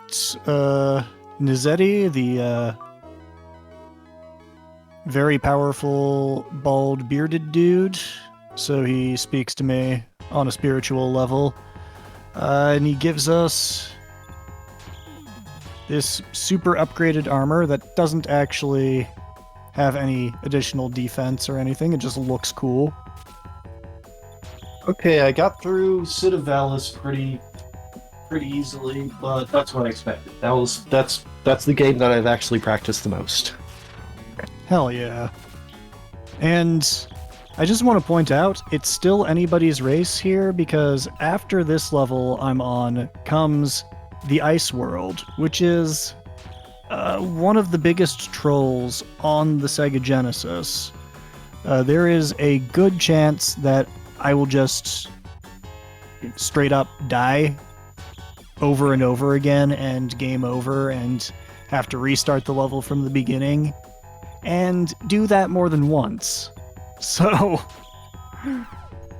Nizetti, the very powerful, bald, bearded dude. So he speaks to me on a spiritual level. And he gives us this super upgraded armor that doesn't actually have any additional defense or anything. It just looks cool. Okay, I got through Cid of Valis pretty easily, but that's what I expected. That's the game that I've actually practiced the most. Hell yeah. And I just want to point out, it's still anybody's race here, because after this level I'm on comes the Ice World, which is one of the biggest trolls on the Sega Genesis. There is a good chance that I will just straight up die over and over again and game over and have to restart the level from the beginning, and do that more than once. So...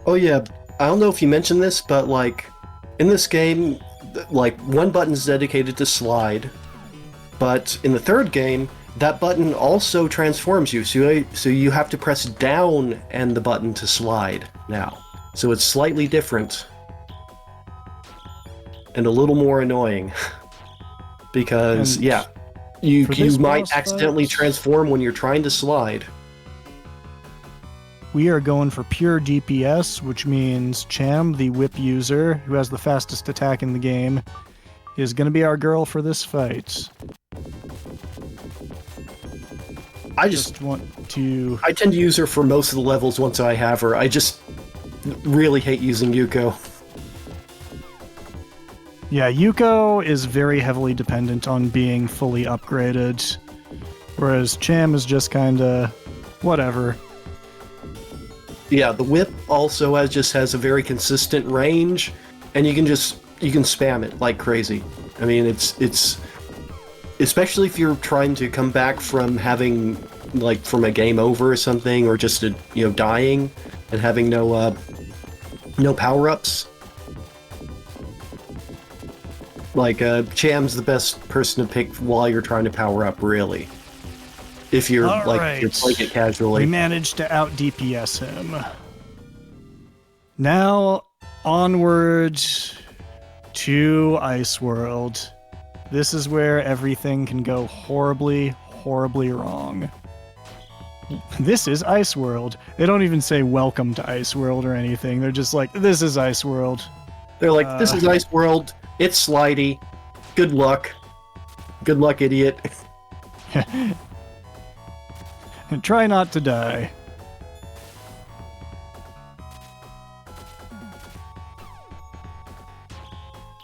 Oh yeah, I don't know if you mentioned this, but like, in this game, like, one button's dedicated to slide, but in the third game, that button also transforms you, so you have to press down and the button to slide now. So it's slightly different. And a little more annoying. Because, And yeah, you might boss accidentally fight, transform when you're trying to slide. we are going for pure DPS, which means Cham, the whip user, who has the fastest attack in the game, is going to be our girl for this fight. I just want to... I tend to use her for most of the levels once I have her. I just really hate using Yuko. Yeah, Yuko is very heavily dependent on being fully upgraded, whereas Cham is just kinda... whatever. Yeah, the whip also has a very consistent range, and you can spam it like crazy. I mean, it's especially if you're trying to come back from having from a game over or something, or just dying and having no power-ups. Cham's the best person to pick while you're trying to power up, really. If you're you're playing it casually. We managed to out DPS him. Now onward to Ice World. This is where everything can go horribly, horribly wrong. This is Ice World. They don't even say welcome to Ice World or anything. They're just like, this is Ice World. They're like, this is Ice World. It's slidey. Good luck. Good luck, idiot. And try not to die.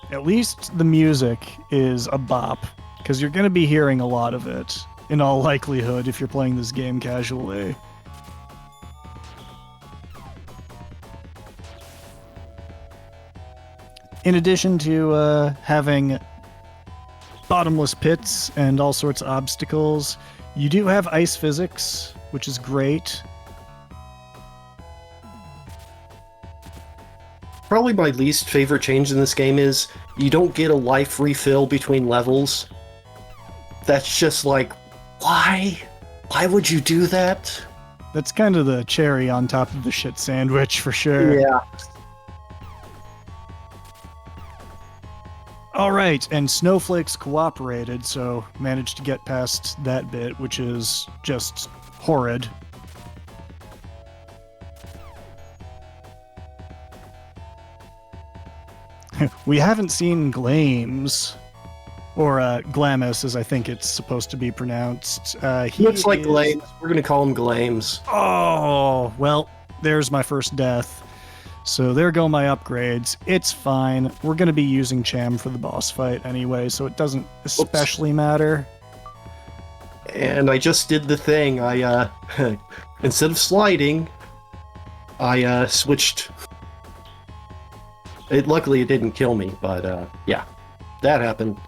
At least the music is a bop, because you're going to be hearing a lot of it, in all likelihood, if you're playing this game casually. In addition to having bottomless pits and all sorts of obstacles, you do have ice physics, which is great. Probably my least favorite change in this game is you don't get a life refill between levels. That's just like, why? Why would you do that? That's kind of the cherry on top of the shit sandwich, for sure. Yeah. Alright, and Snowflakes cooperated, so managed to get past that bit, which is just horrid. We haven't seen Glames, or Glamis, as I think it's supposed to be pronounced. He looks like Glames. We're going to call him Glames. Oh, well, there's my first death. So there go my upgrades. It's fine. We're going to be using Cham for the boss fight anyway, so it doesn't especially matter. And I just did the thing. I, instead of sliding, I switched. Luckily, it didn't kill me, but yeah, that happened.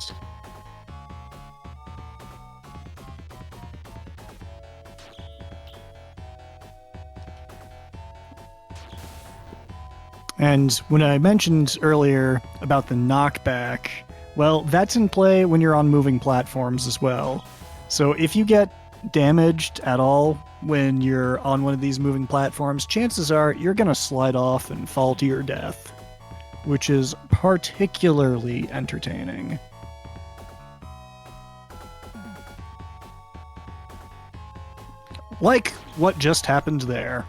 And when I mentioned earlier about the knockback, well, that's in play when you're on moving platforms as well. So if you get damaged at all when you're on one of these moving platforms, chances are you're going to slide off and fall to your death, which is particularly entertaining. Like what just happened there.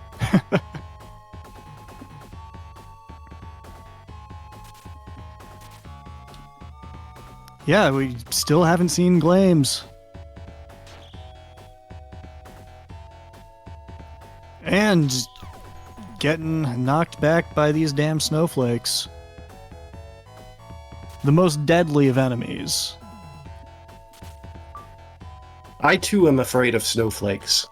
Yeah, we still haven't seen Glames. And getting knocked back by these damn snowflakes. The most deadly of enemies. I too am afraid of snowflakes.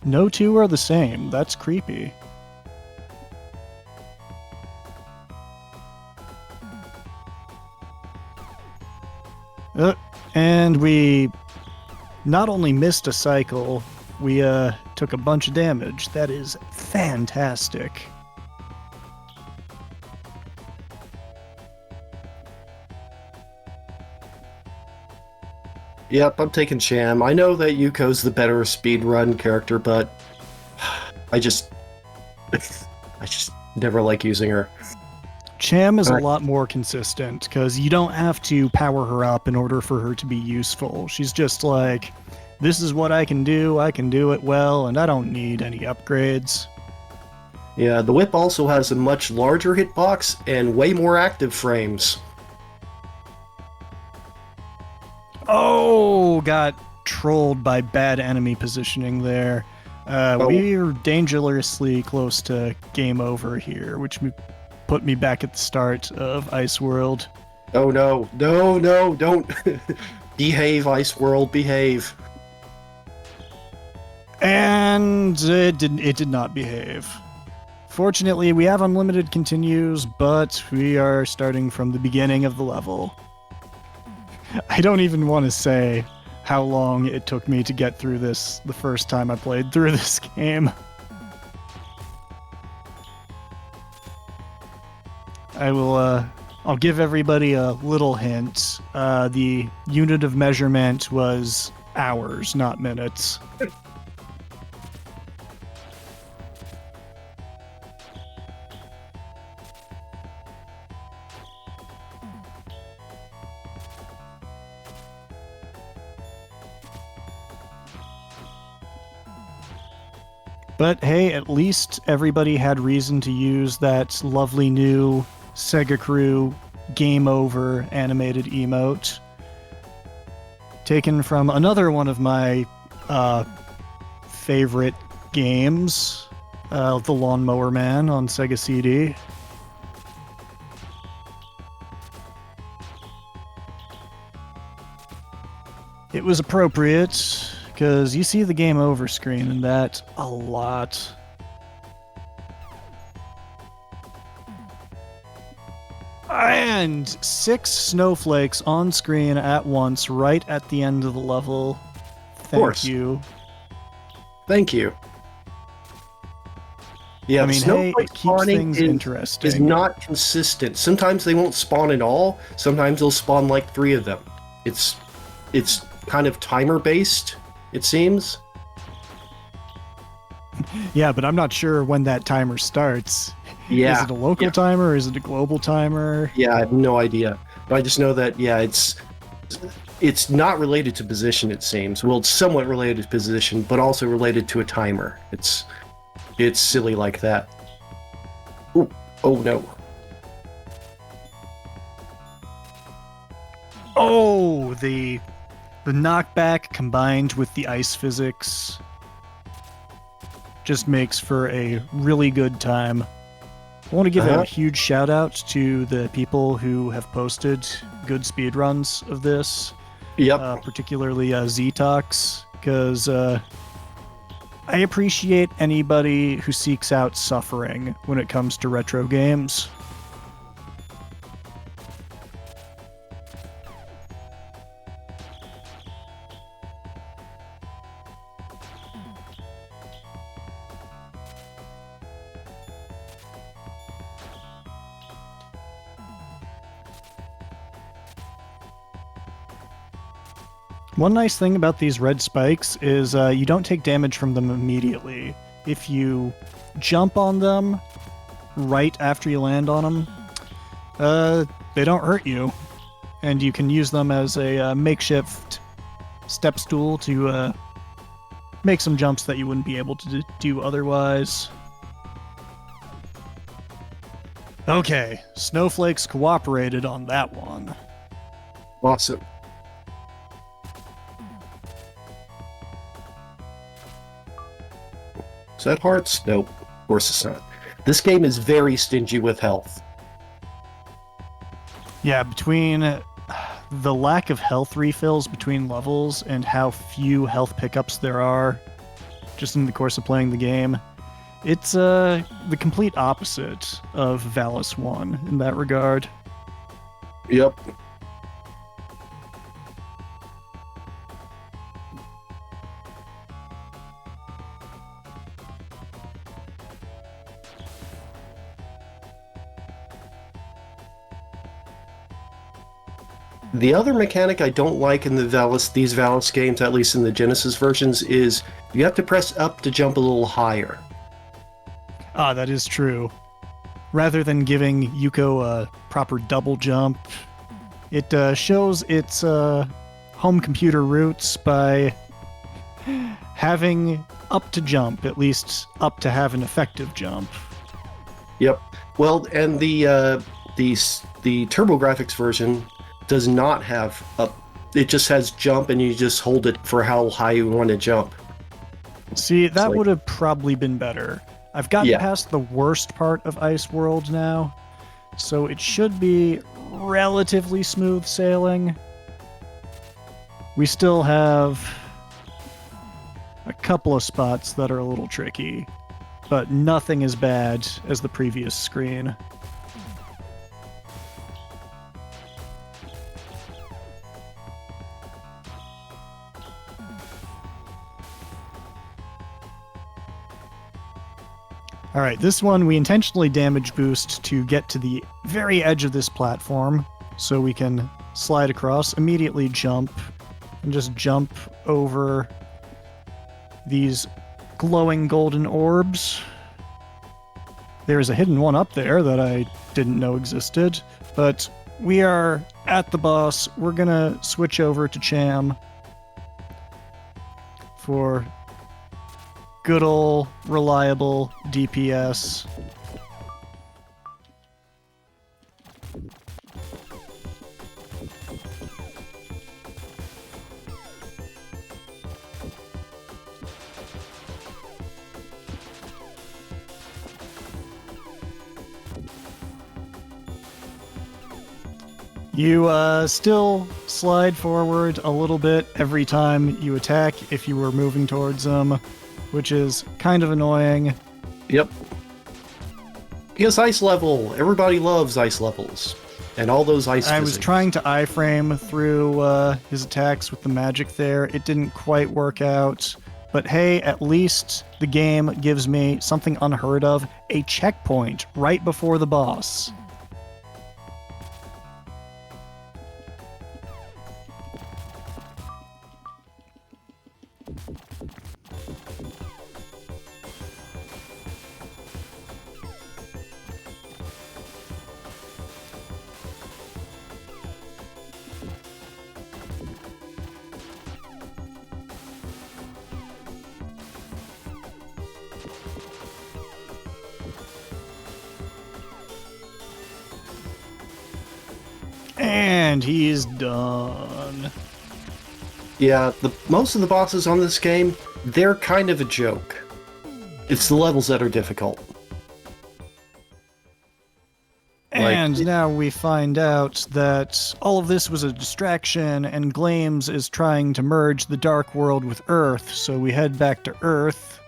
No two are the same. That's creepy. And we not only missed a cycle, we took a bunch of damage. That is fantastic. Yep, I'm taking Cham. I know that Yuko's the better speedrun character, but I just never like using her. Cham is a lot more consistent, because you don't have to power her up in order for her to be useful. She's just like, this is what I can do it well, and I don't need any upgrades. Yeah, the whip also has a much larger hitbox and way more active frames. Oh, got trolled by bad enemy positioning there. Oh. We're dangerously close to game over here, which put me back at the start of Ice World. Oh no, no, no, don't. Behave, Ice World, behave. And it did not behave. Fortunately, we have unlimited continues, but we are starting from the beginning of the level. I don't even want to say how long it took me to get through this the first time I played through this game. I'll give everybody a little hint. The unit of measurement was hours, not minutes. But hey, at least everybody had reason to use that lovely new Sega Crew Game Over animated emote. Taken from another one of my favorite games, The Lawnmower Man on Sega CD. It was appropriate, because you see the game over screen in that a lot. And 6 snowflakes on screen at once, right at the end of the level. Thank you. Thank you. Yeah, I mean, hey, it keeps things interesting. Is not consistent. Sometimes they won't spawn at all. Sometimes they'll spawn like 3 of them. It's kind of timer based, it seems. Yeah, but I'm not sure when that timer starts. Yeah. Is it a local timer? Is it a global timer? Yeah, I have no idea. But I just know that, yeah, it's not related to position, it seems. Well, it's somewhat related to position, but also related to a timer. It's silly like that. Ooh, oh no. Oh, the knockback combined with the ice physics just makes for a really good time. I want to give a huge shout out to the people who have posted good speedruns of this. Yep. Particularly Z-Tox, because I appreciate anybody who seeks out suffering when it comes to retro games. One nice thing about these red spikes is you don't take damage from them immediately. If you jump on them right after you land on them, they don't hurt you. And you can use them as a makeshift step stool to make some jumps that you wouldn't be able to do otherwise. Okay, snowflakes cooperated on that one. Awesome. Is that hearts? Nope. Of course it's not. This game is very stingy with health. Yeah, between the lack of health refills between levels and how few health pickups there are just in the course of playing the game, it's the complete opposite of Valis 1 in that regard. Yep. The other mechanic I don't like in these Valis games, at least in the Genesis versions, is you have to press up to jump a little higher. Ah, that is true. Rather than giving Yuko a proper double jump, it shows its home computer roots by having up to jump, at least up to have an effective jump. Yep. Well, and the TurboGrafx version does not have it just has jump, and you just hold it for how high you want to jump. See, that like- would have probably been better. I've gotten Yeah. past the worst part of Ice World now, so it should be relatively smooth sailing. We still have a couple of spots that are a little tricky, but nothing as bad as the previous screen. Alright, this one we intentionally damage boost to get to the very edge of this platform, so we can slide across, immediately jump, and just jump over these glowing golden orbs. There's a hidden one up there that I didn't know existed, but we are at the boss. We're gonna switch over to Cham for good ol' reliable DPS. You still slide forward a little bit every time you attack if you were moving towards them, which is kind of annoying. Yep. Because ice level. Everybody loves ice levels. And all those ice I was physics. trying to iframe through his attacks with the magic there. It didn't quite work out. But hey, at least the game gives me something unheard of, a checkpoint right before the boss. And he's done. Yeah, most of the bosses on this game, they're kind of a joke. It's the levels that are difficult. And now we find out that all of this was a distraction, and Glames is trying to merge the Dark World with Earth, so we head back to Earth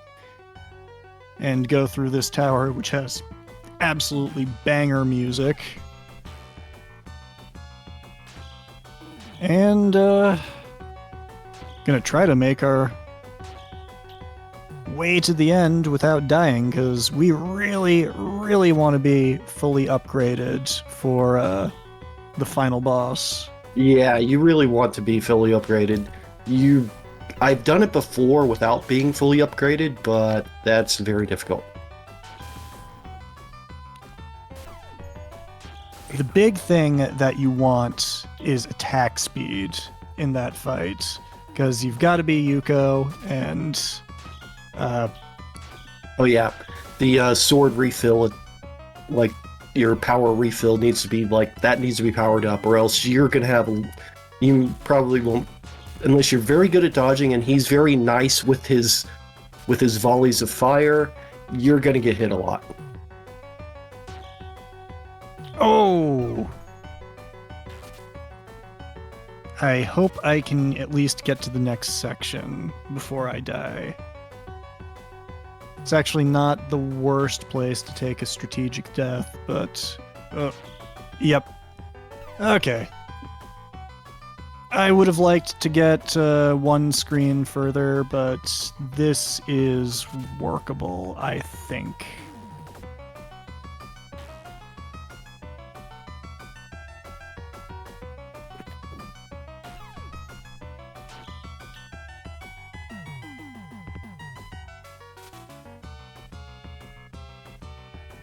and go through this tower, which has absolutely banger music. And, gonna try to make our way to the end without dying, because we really, really want to be fully upgraded for the final boss. Yeah, you really want to be fully upgraded. I've done it before without being fully upgraded, but that's very difficult. The big thing that you want is attack speed in that fight, because you've got to be Yuko, and Oh yeah, the sword refill, like your power refill needs to be that needs to be powered up, or else you're gonna have. You probably won't, unless you're very good at dodging, and he's very nice with his volleys of fire. You're gonna get hit a lot. oh! I hope I can at least get to the next section before I die. It's actually not the worst place to take a strategic death, but... yep. Okay. I would have liked to get one screen further, but this is workable, I think.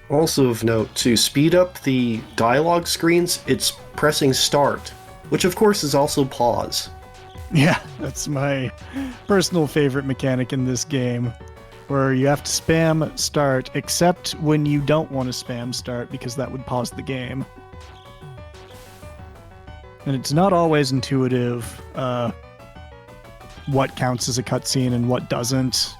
Also of note, to speed up the dialogue screens, it's pressing start, which of course is also pause. Yeah, that's my personal favorite mechanic in this game, where you have to spam start, except when you don't want to spam start, because that would pause the game. And it's not always intuitive what counts as a cutscene and what doesn't.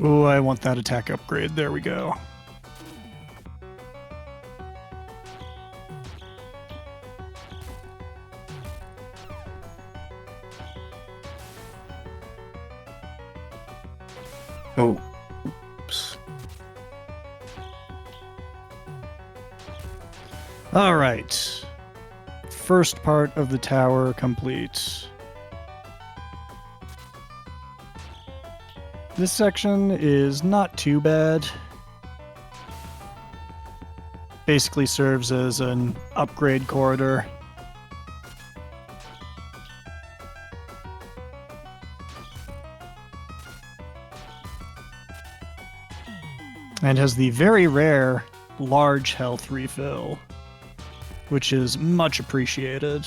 Oh, I want that attack upgrade. There we go. Oh. Oops. All right. First part of the tower complete. This section is not too bad. Basically serves as an upgrade corridor. And has the very rare large health refill, which is much appreciated.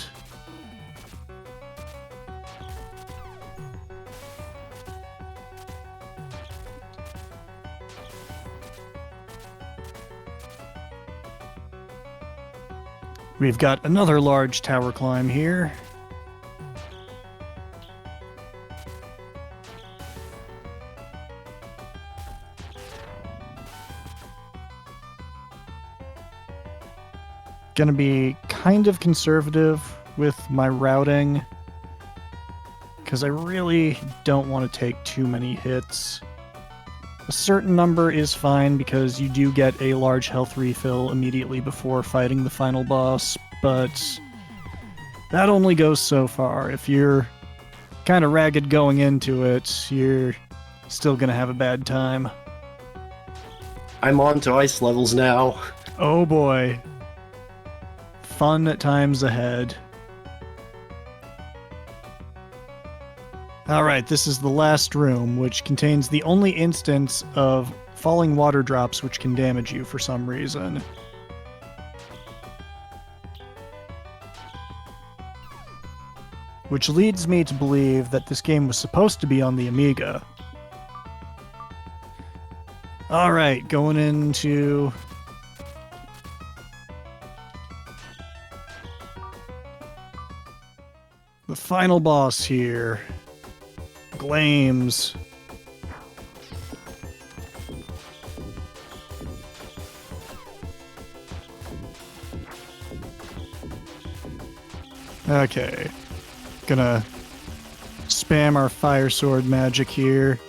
We've got another large tower climb here. Gonna be kind of conservative with my routing, because I really don't want to take too many hits. A certain number is fine because you do get a large health refill immediately before fighting the final boss, but that only goes so far. If you're kind of ragged going into it, you're still gonna have a bad time. I'm on to ice levels now. Oh boy. Fun times ahead. Alright, this is the last room, which contains the only instance of falling water drops which can damage you for some reason. Which leads me to believe that this game was supposed to be on the Amiga. Alright, going into the final boss here. Glames. Okay. Gonna spam our fire sword magic here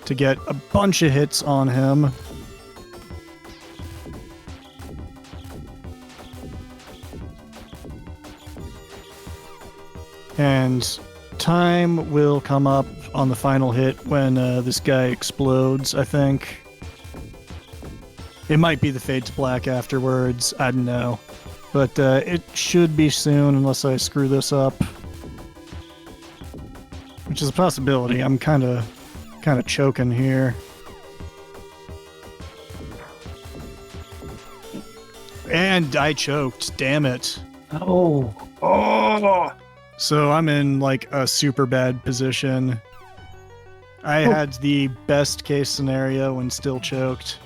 to get a bunch of hits on him. And time will come up on the final hit when this guy explodes, I think. It might be the fade to black afterwards, I don't know. But it should be soon unless I screw this up. Which is a possibility. I'm kind of choking here. And I choked, damn it. Oh. Oh. So I'm in like a super bad position. I had the best case scenario and still choked.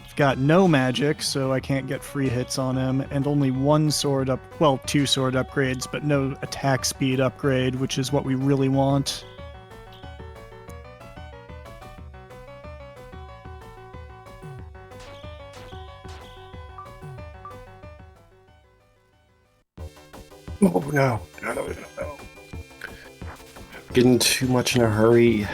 I've got no magic, so I can't get free hits on him, and only one sword up, well, 2 sword upgrades, but no attack speed upgrade, which is what we really want. Oh no. No. Getting too much in a hurry.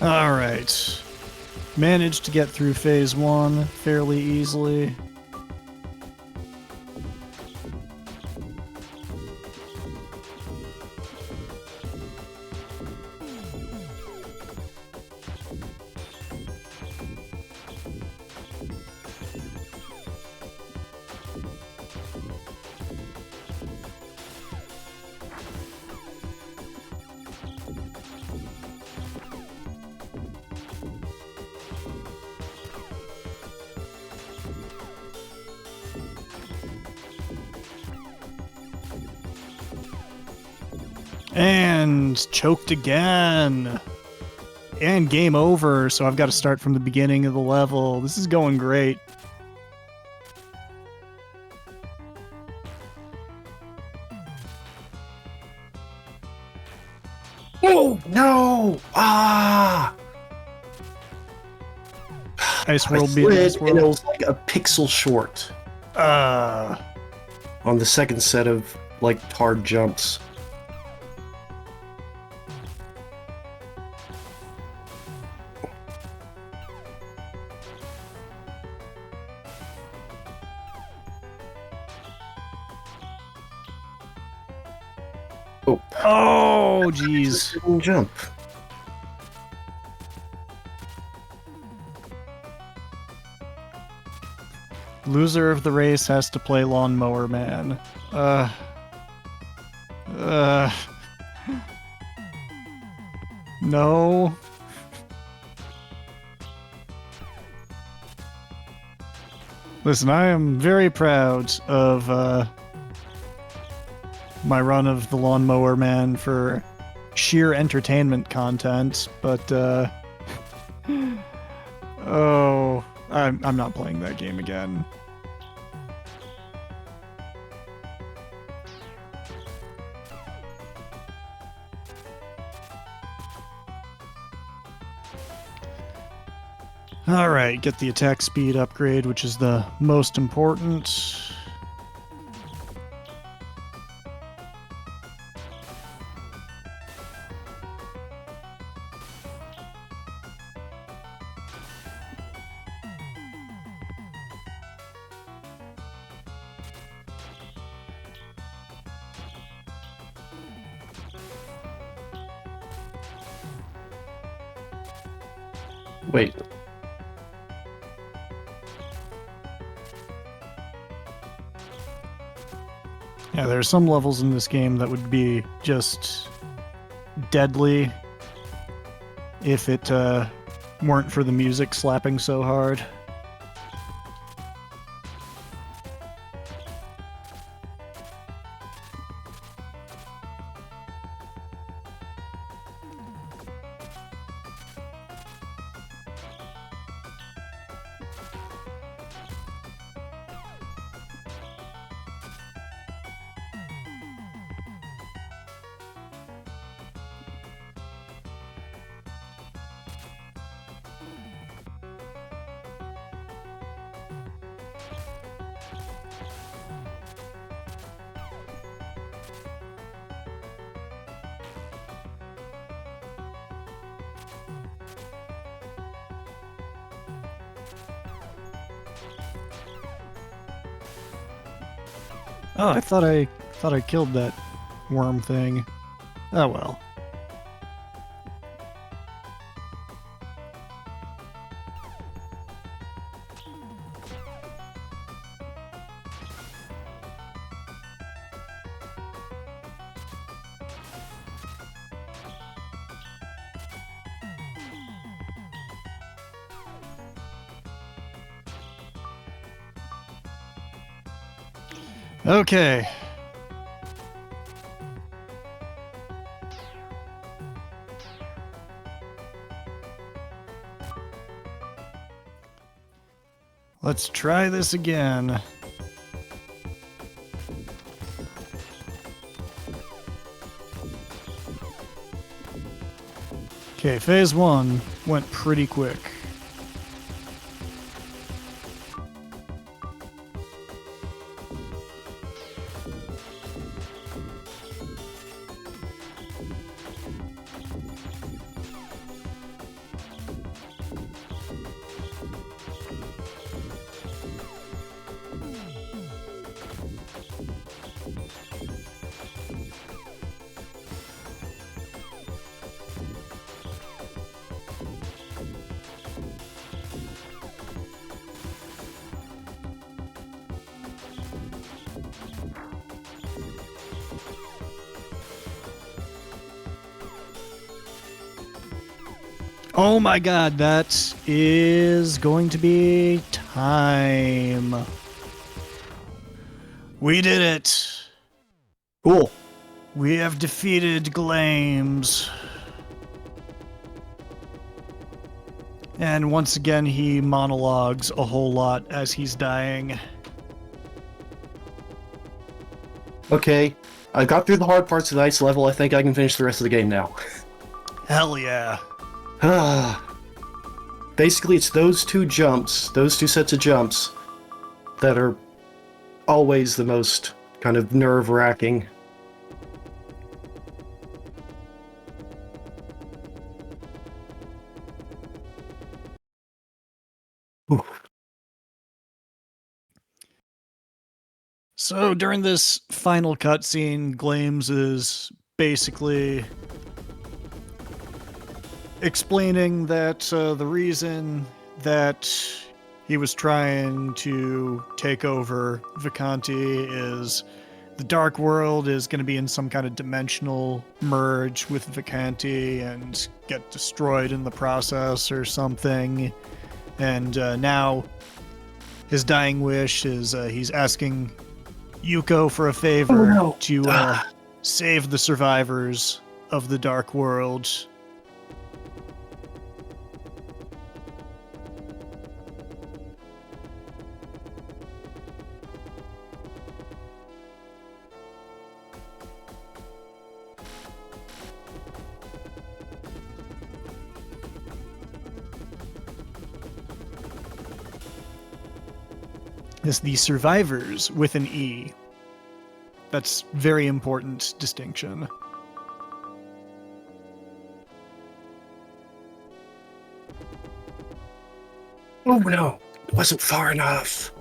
Alright. Managed to get through phase 1 fairly easily. And choked again. And game over, so I've got to start from the beginning of the level. This is going great. Oh, no! Ah! Ice I World being Ice slid, and it World. was like a pixel short Uh, on the second set of, like, hard jumps. oh, jeez. Didn't jump. Loser of the race has to play Lawnmower Man. Uh. No. Listen, I am very proud of my run of the Lawnmower Man for sheer entertainment content, but oh, I'm not playing that game again. Alright, get the attack speed upgrade, which is the most important. Wait. Yeah, there are some levels in this game that would be just deadly if it weren't for the music slapping so hard. Oh, I thought I killed that worm thing. Oh well. Okay. Let's try this again. Okay, phase 1 went pretty quick. Oh my god, that is going to be time. We did it. Cool. We have defeated Glames. And once again, he monologues a whole lot as he's dying. Okay, I got through the hard parts of the ice level. I think I can finish the rest of the game now. Hell yeah. Basically, it's those two sets of jumps, that are always the most kind of nerve-wracking. Ooh. So during this final cutscene, Glames is basically explaining that the reason that he was trying to take over Vacanti is the Dark World is going to be in some kind of dimensional merge with Vacanti and get destroyed in the process or something. And now his dying wish is he's asking Yuko for a favor to save the survivors of the Dark World. It's the survivors with an E. That's very important distinction. Oh no, it wasn't far enough.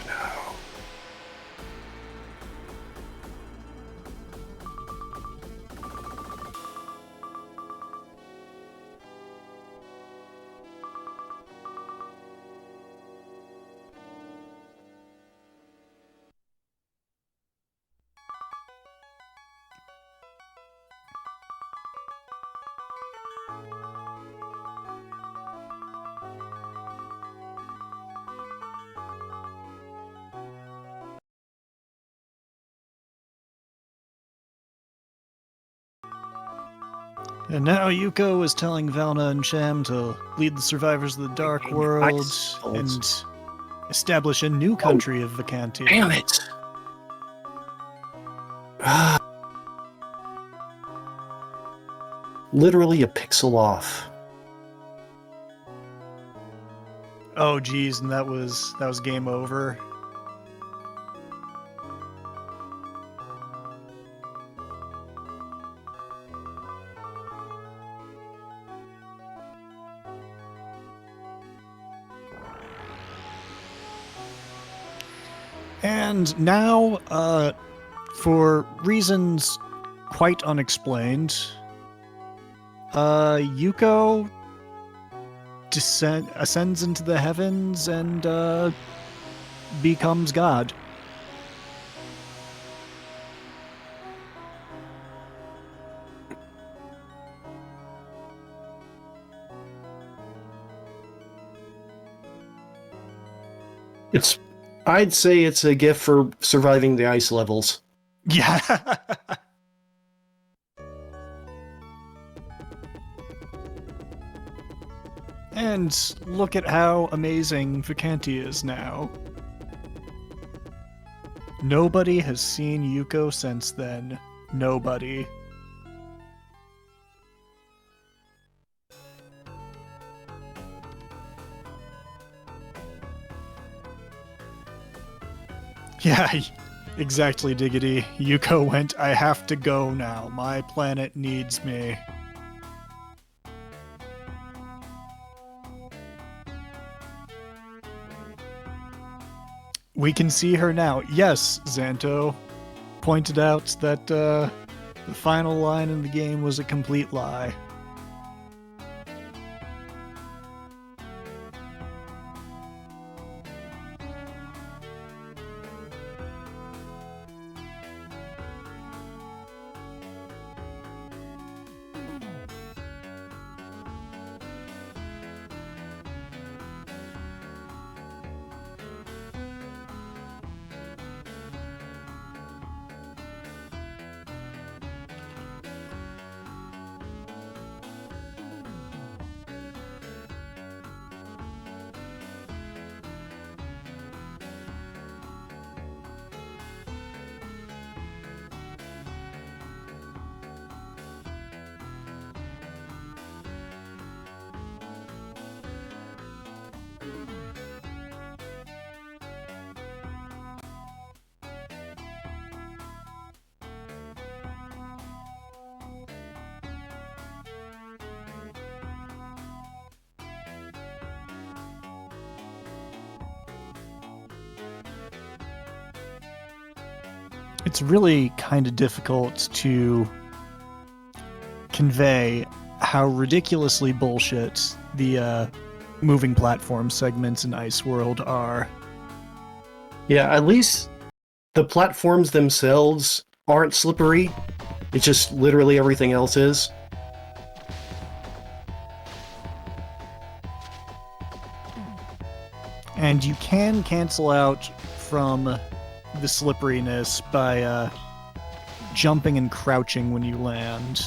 No. And now Yuko is telling Valna and Sham to lead the survivors of the Dark World and establish a new country of Vacanti. Damn it! Literally a pixel off. Oh geez, and that was game over. And now, for reasons quite unexplained, Yuko ascends into the heavens and becomes God. I'd say it's a gift for surviving the ice levels. Yeah. And look at how amazing Vacanti is now. Nobody has seen Yuko since then. Nobody. Yeah, exactly, Diggity. Yuko went, I have to go now. My planet needs me. We can see her now. Yes, Xanto pointed out that the final line in the game was a complete lie. It's really kind of difficult to convey how ridiculously bullshit the moving platform segments in Ice World are. Yeah, at least the platforms themselves aren't slippery. It's just literally everything else is. And you can cancel out from the slipperiness by jumping and crouching when you land.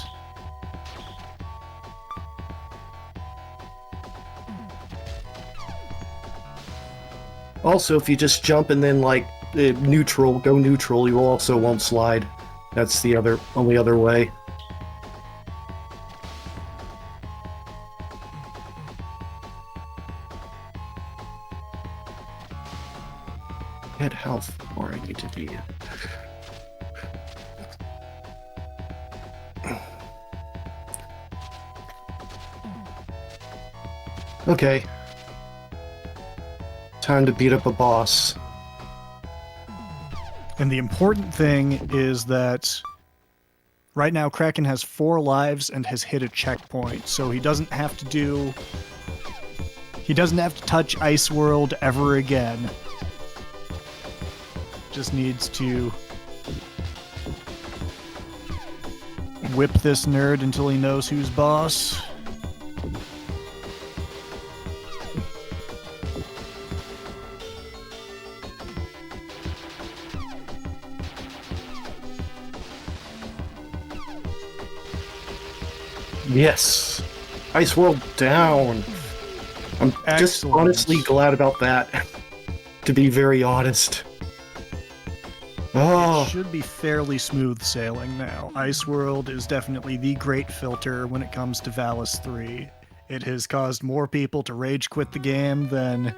Also, if you just jump and then, like, go neutral, you also won't slide. That's the only other way. At how far I need to be. Okay. Time to beat up a boss. And the important thing is that right now Kraken has 4 lives and has hit a checkpoint, so he doesn't have to touch Ice World ever again. Just needs to whip this nerd until he knows who's boss. Yes! Ice World down! I'm just Excellent. honestly glad about that. To be very honest. Oh, It should be fairly smooth sailing now. Ice World is definitely the great filter when it comes to Valis 3. It has caused more people to rage quit the game than,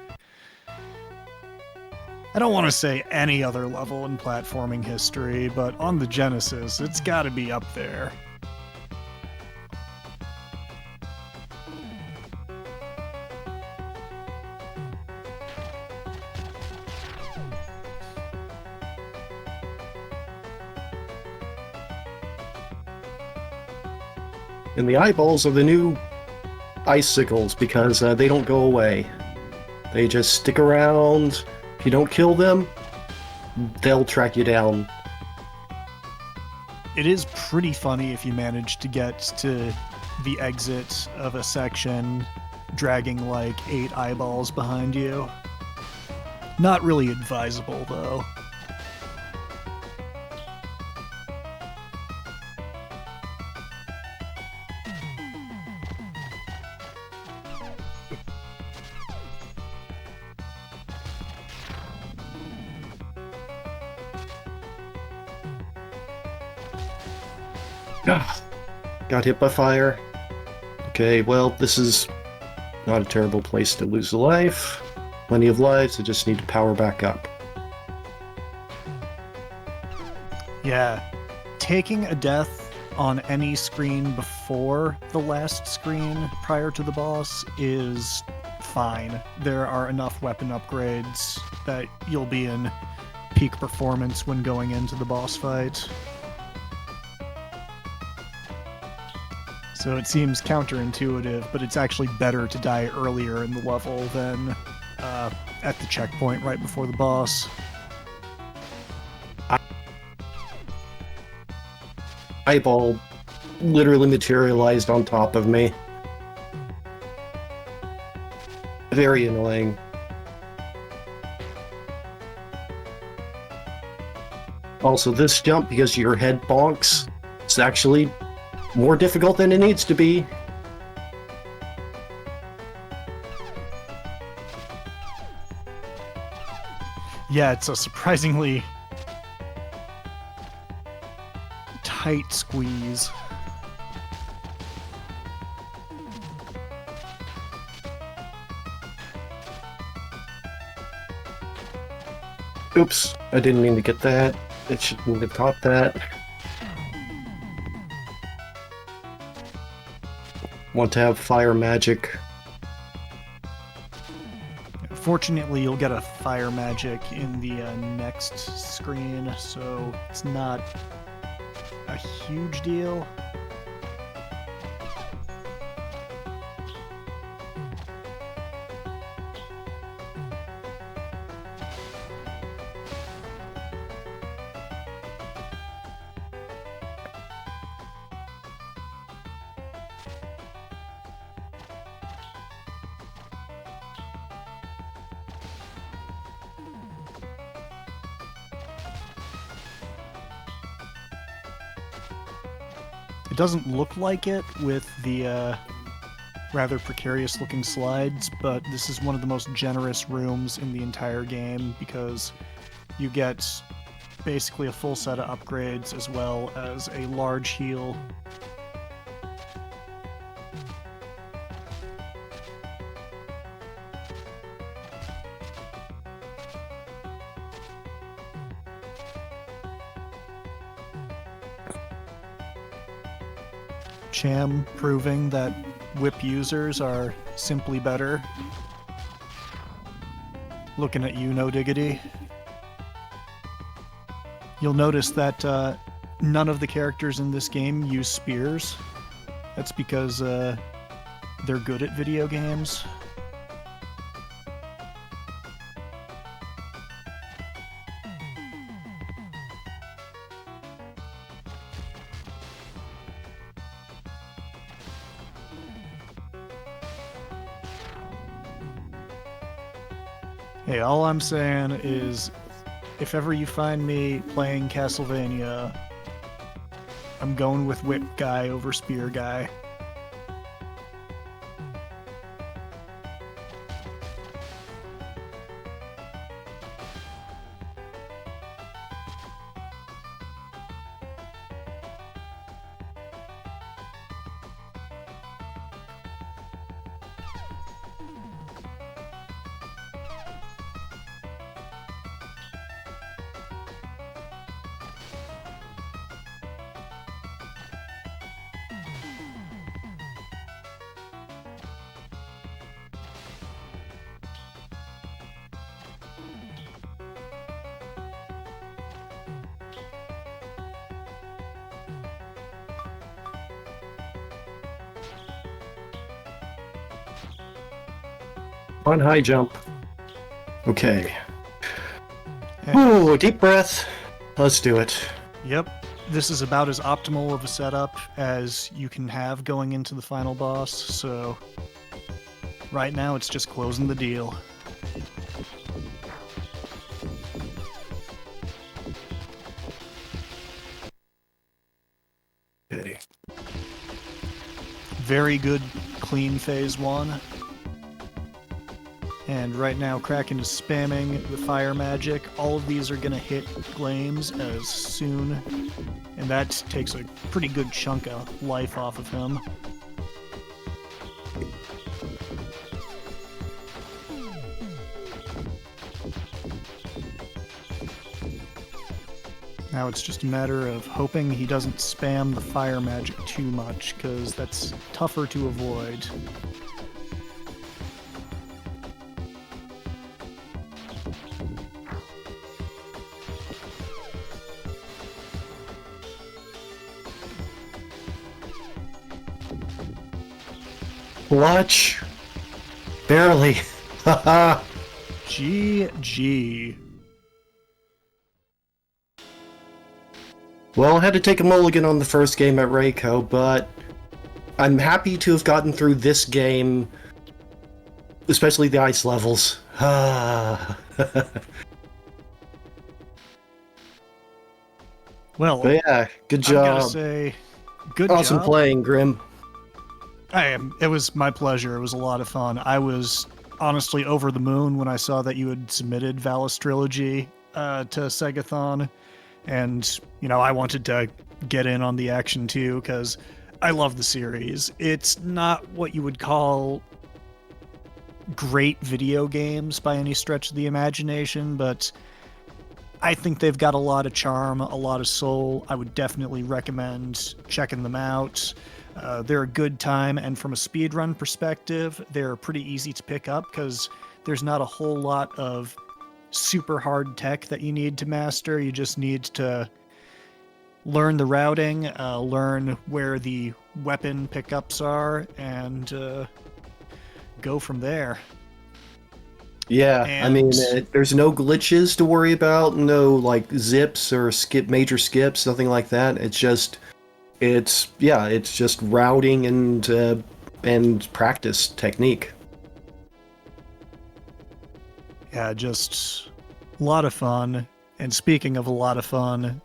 I don't want to say any other level in platforming history, but on the Genesis, it's got to be up there. and the eyeballs are the new icicles because they don't go away. They just stick around. If you don't kill them, they'll track you down. It is pretty funny if you manage to get to the exit of a section dragging like 8 eyeballs behind you. Not really advisable, though. Got hit by fire. Okay, well, this is not a terrible place to lose a life. Plenty of lives, I just need to power back up. Yeah, taking a death on any screen before the last screen prior to the boss is fine. There are enough weapon upgrades that you'll be in peak performance when going into the boss fight. So it seems counterintuitive, but it's actually better to die earlier in the level than at the checkpoint right before the boss. Eyeball literally materialized on top of me. Very annoying. Also, this jump, because your head bonks, it's actually more difficult than it needs to be. Yeah, it's a surprisingly tight squeeze. Oops, I didn't mean to get that. It shouldn't have caught that. Want to have fire magic. Fortunately, you'll get a fire magic in the next screen, so it's not a huge deal. It doesn't look like it with the rather precarious looking slides, but this is one of the most generous rooms in the entire game because you get basically a full set of upgrades as well as a large heal. Cham proving that whip users are simply better. Looking at you, no diggity. You'll notice that none of the characters in this game use spears. That's because they're good at video games. Hey, all I'm saying is, if ever you find me playing Castlevania, I'm going with whip guy over spear guy. On high jump. Okay. And, Ooh, deep breath. Let's do it. yep, this is about as optimal of a setup as you can have going into the final boss, so right now it's just closing the deal. Okay. Very good, clean phase 1. And right now, Kraken is spamming the fire magic. All of these are going to hit Glames as soon, and that takes a pretty good chunk of life off of him. Now it's just a matter of hoping he doesn't spam the fire magic too much, because that's tougher to avoid. Watch. Barely. Haha. GG. Well, I had to take a mulligan on the first game at Reiko, but I'm happy to have gotten through this game, especially the ice levels. Well, But yeah, good I gotta job. say, good Awesome job. playing, Grim. It was my pleasure. It was a lot of fun. I was honestly over the moon when I saw that you had submitted Valis Trilogy to SEGATHON, and I wanted to get in on the action too because I love the series. It's not what you would call great video games by any stretch of the imagination, but I think they've got a lot of charm, a lot of soul. I would definitely recommend checking them out. They're a good time, and from a speedrun perspective, they're pretty easy to pick up because there's not a whole lot of super hard tech that you need to master. You just need to learn the routing, learn where the weapon pickups are, and go from there. Yeah, I mean, And there's no glitches to worry about, no like zips or major skips, nothing like that. It's just routing and practice technique. yeah, just a lot of fun. And speaking of a lot of fun,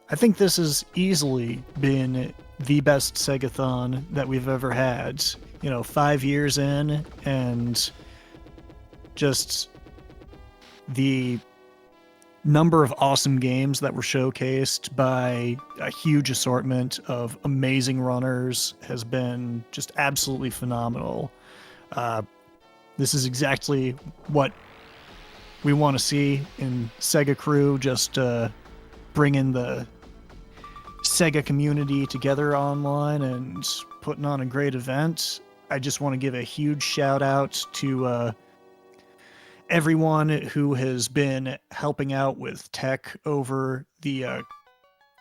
I think this has easily been the best Segathon that we've ever had. 5 years in, and just the number of awesome games that were showcased by a huge assortment of amazing runners has been just absolutely phenomenal. This is exactly what we want to see in Sega Crew, just bringing the Sega community together online and putting on a great event. I just want to give a huge shout out to everyone who has been helping out with tech over the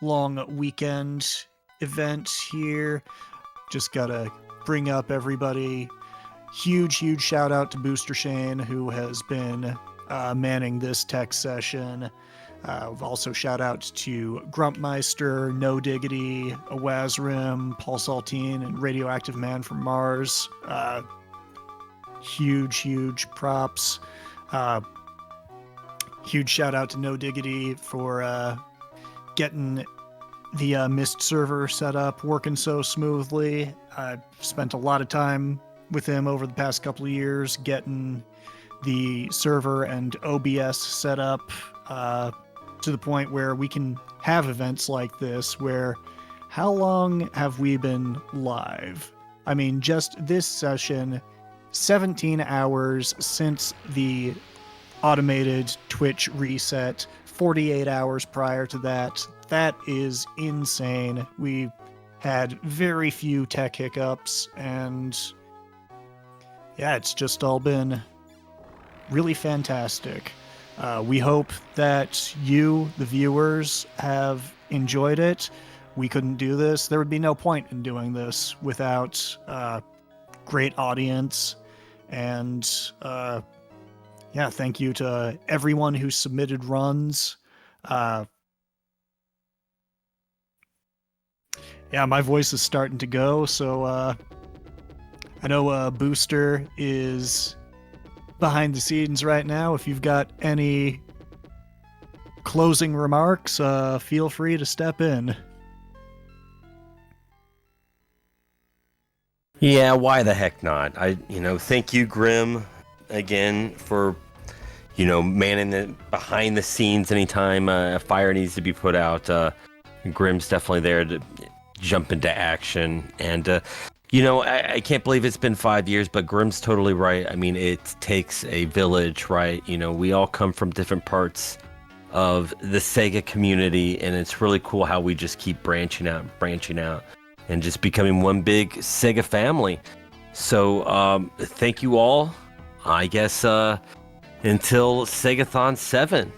long weekend event here. Just gotta bring up everybody. Huge shout out to Booster Shane, who has been manning this tech session. Also shout out to Grumpmeister, No Diggity, Awazrim, Paul Saltine, and Radioactive Man from Mars. Huge props. Huge shout out to No Diggity for getting the Mist server set up, working so smoothly. I've spent a lot of time with him over the past couple of years getting the server and OBS set up to the point where we can have events like this where how long have we been live? I mean, just this session, 17 hours since the automated Twitch reset, 48 hours prior to that. That is insane. We had very few tech hiccups, and yeah, it's just all been really fantastic. We hope that you, the viewers, have enjoyed it. We couldn't do this. There would be no point in doing this without great audience. And yeah, thank you to everyone who submitted runs. Yeah, my voice is starting to go, so I know Booster is behind the scenes right now. If you've got any closing remarks, feel free to step in. Yeah, why the heck not? Thank you, Grim, again for, manning the behind the scenes anytime a fire needs to be put out. Grim's definitely there to jump into action. And, I can't believe it's been 5 years, but Grim's totally right. I mean, it takes a village, right? We all come from different parts of the Sega community, and it's really cool how we just keep branching out, and just becoming one big Sega family. So, thank you all. I guess, until SEGATHON 7.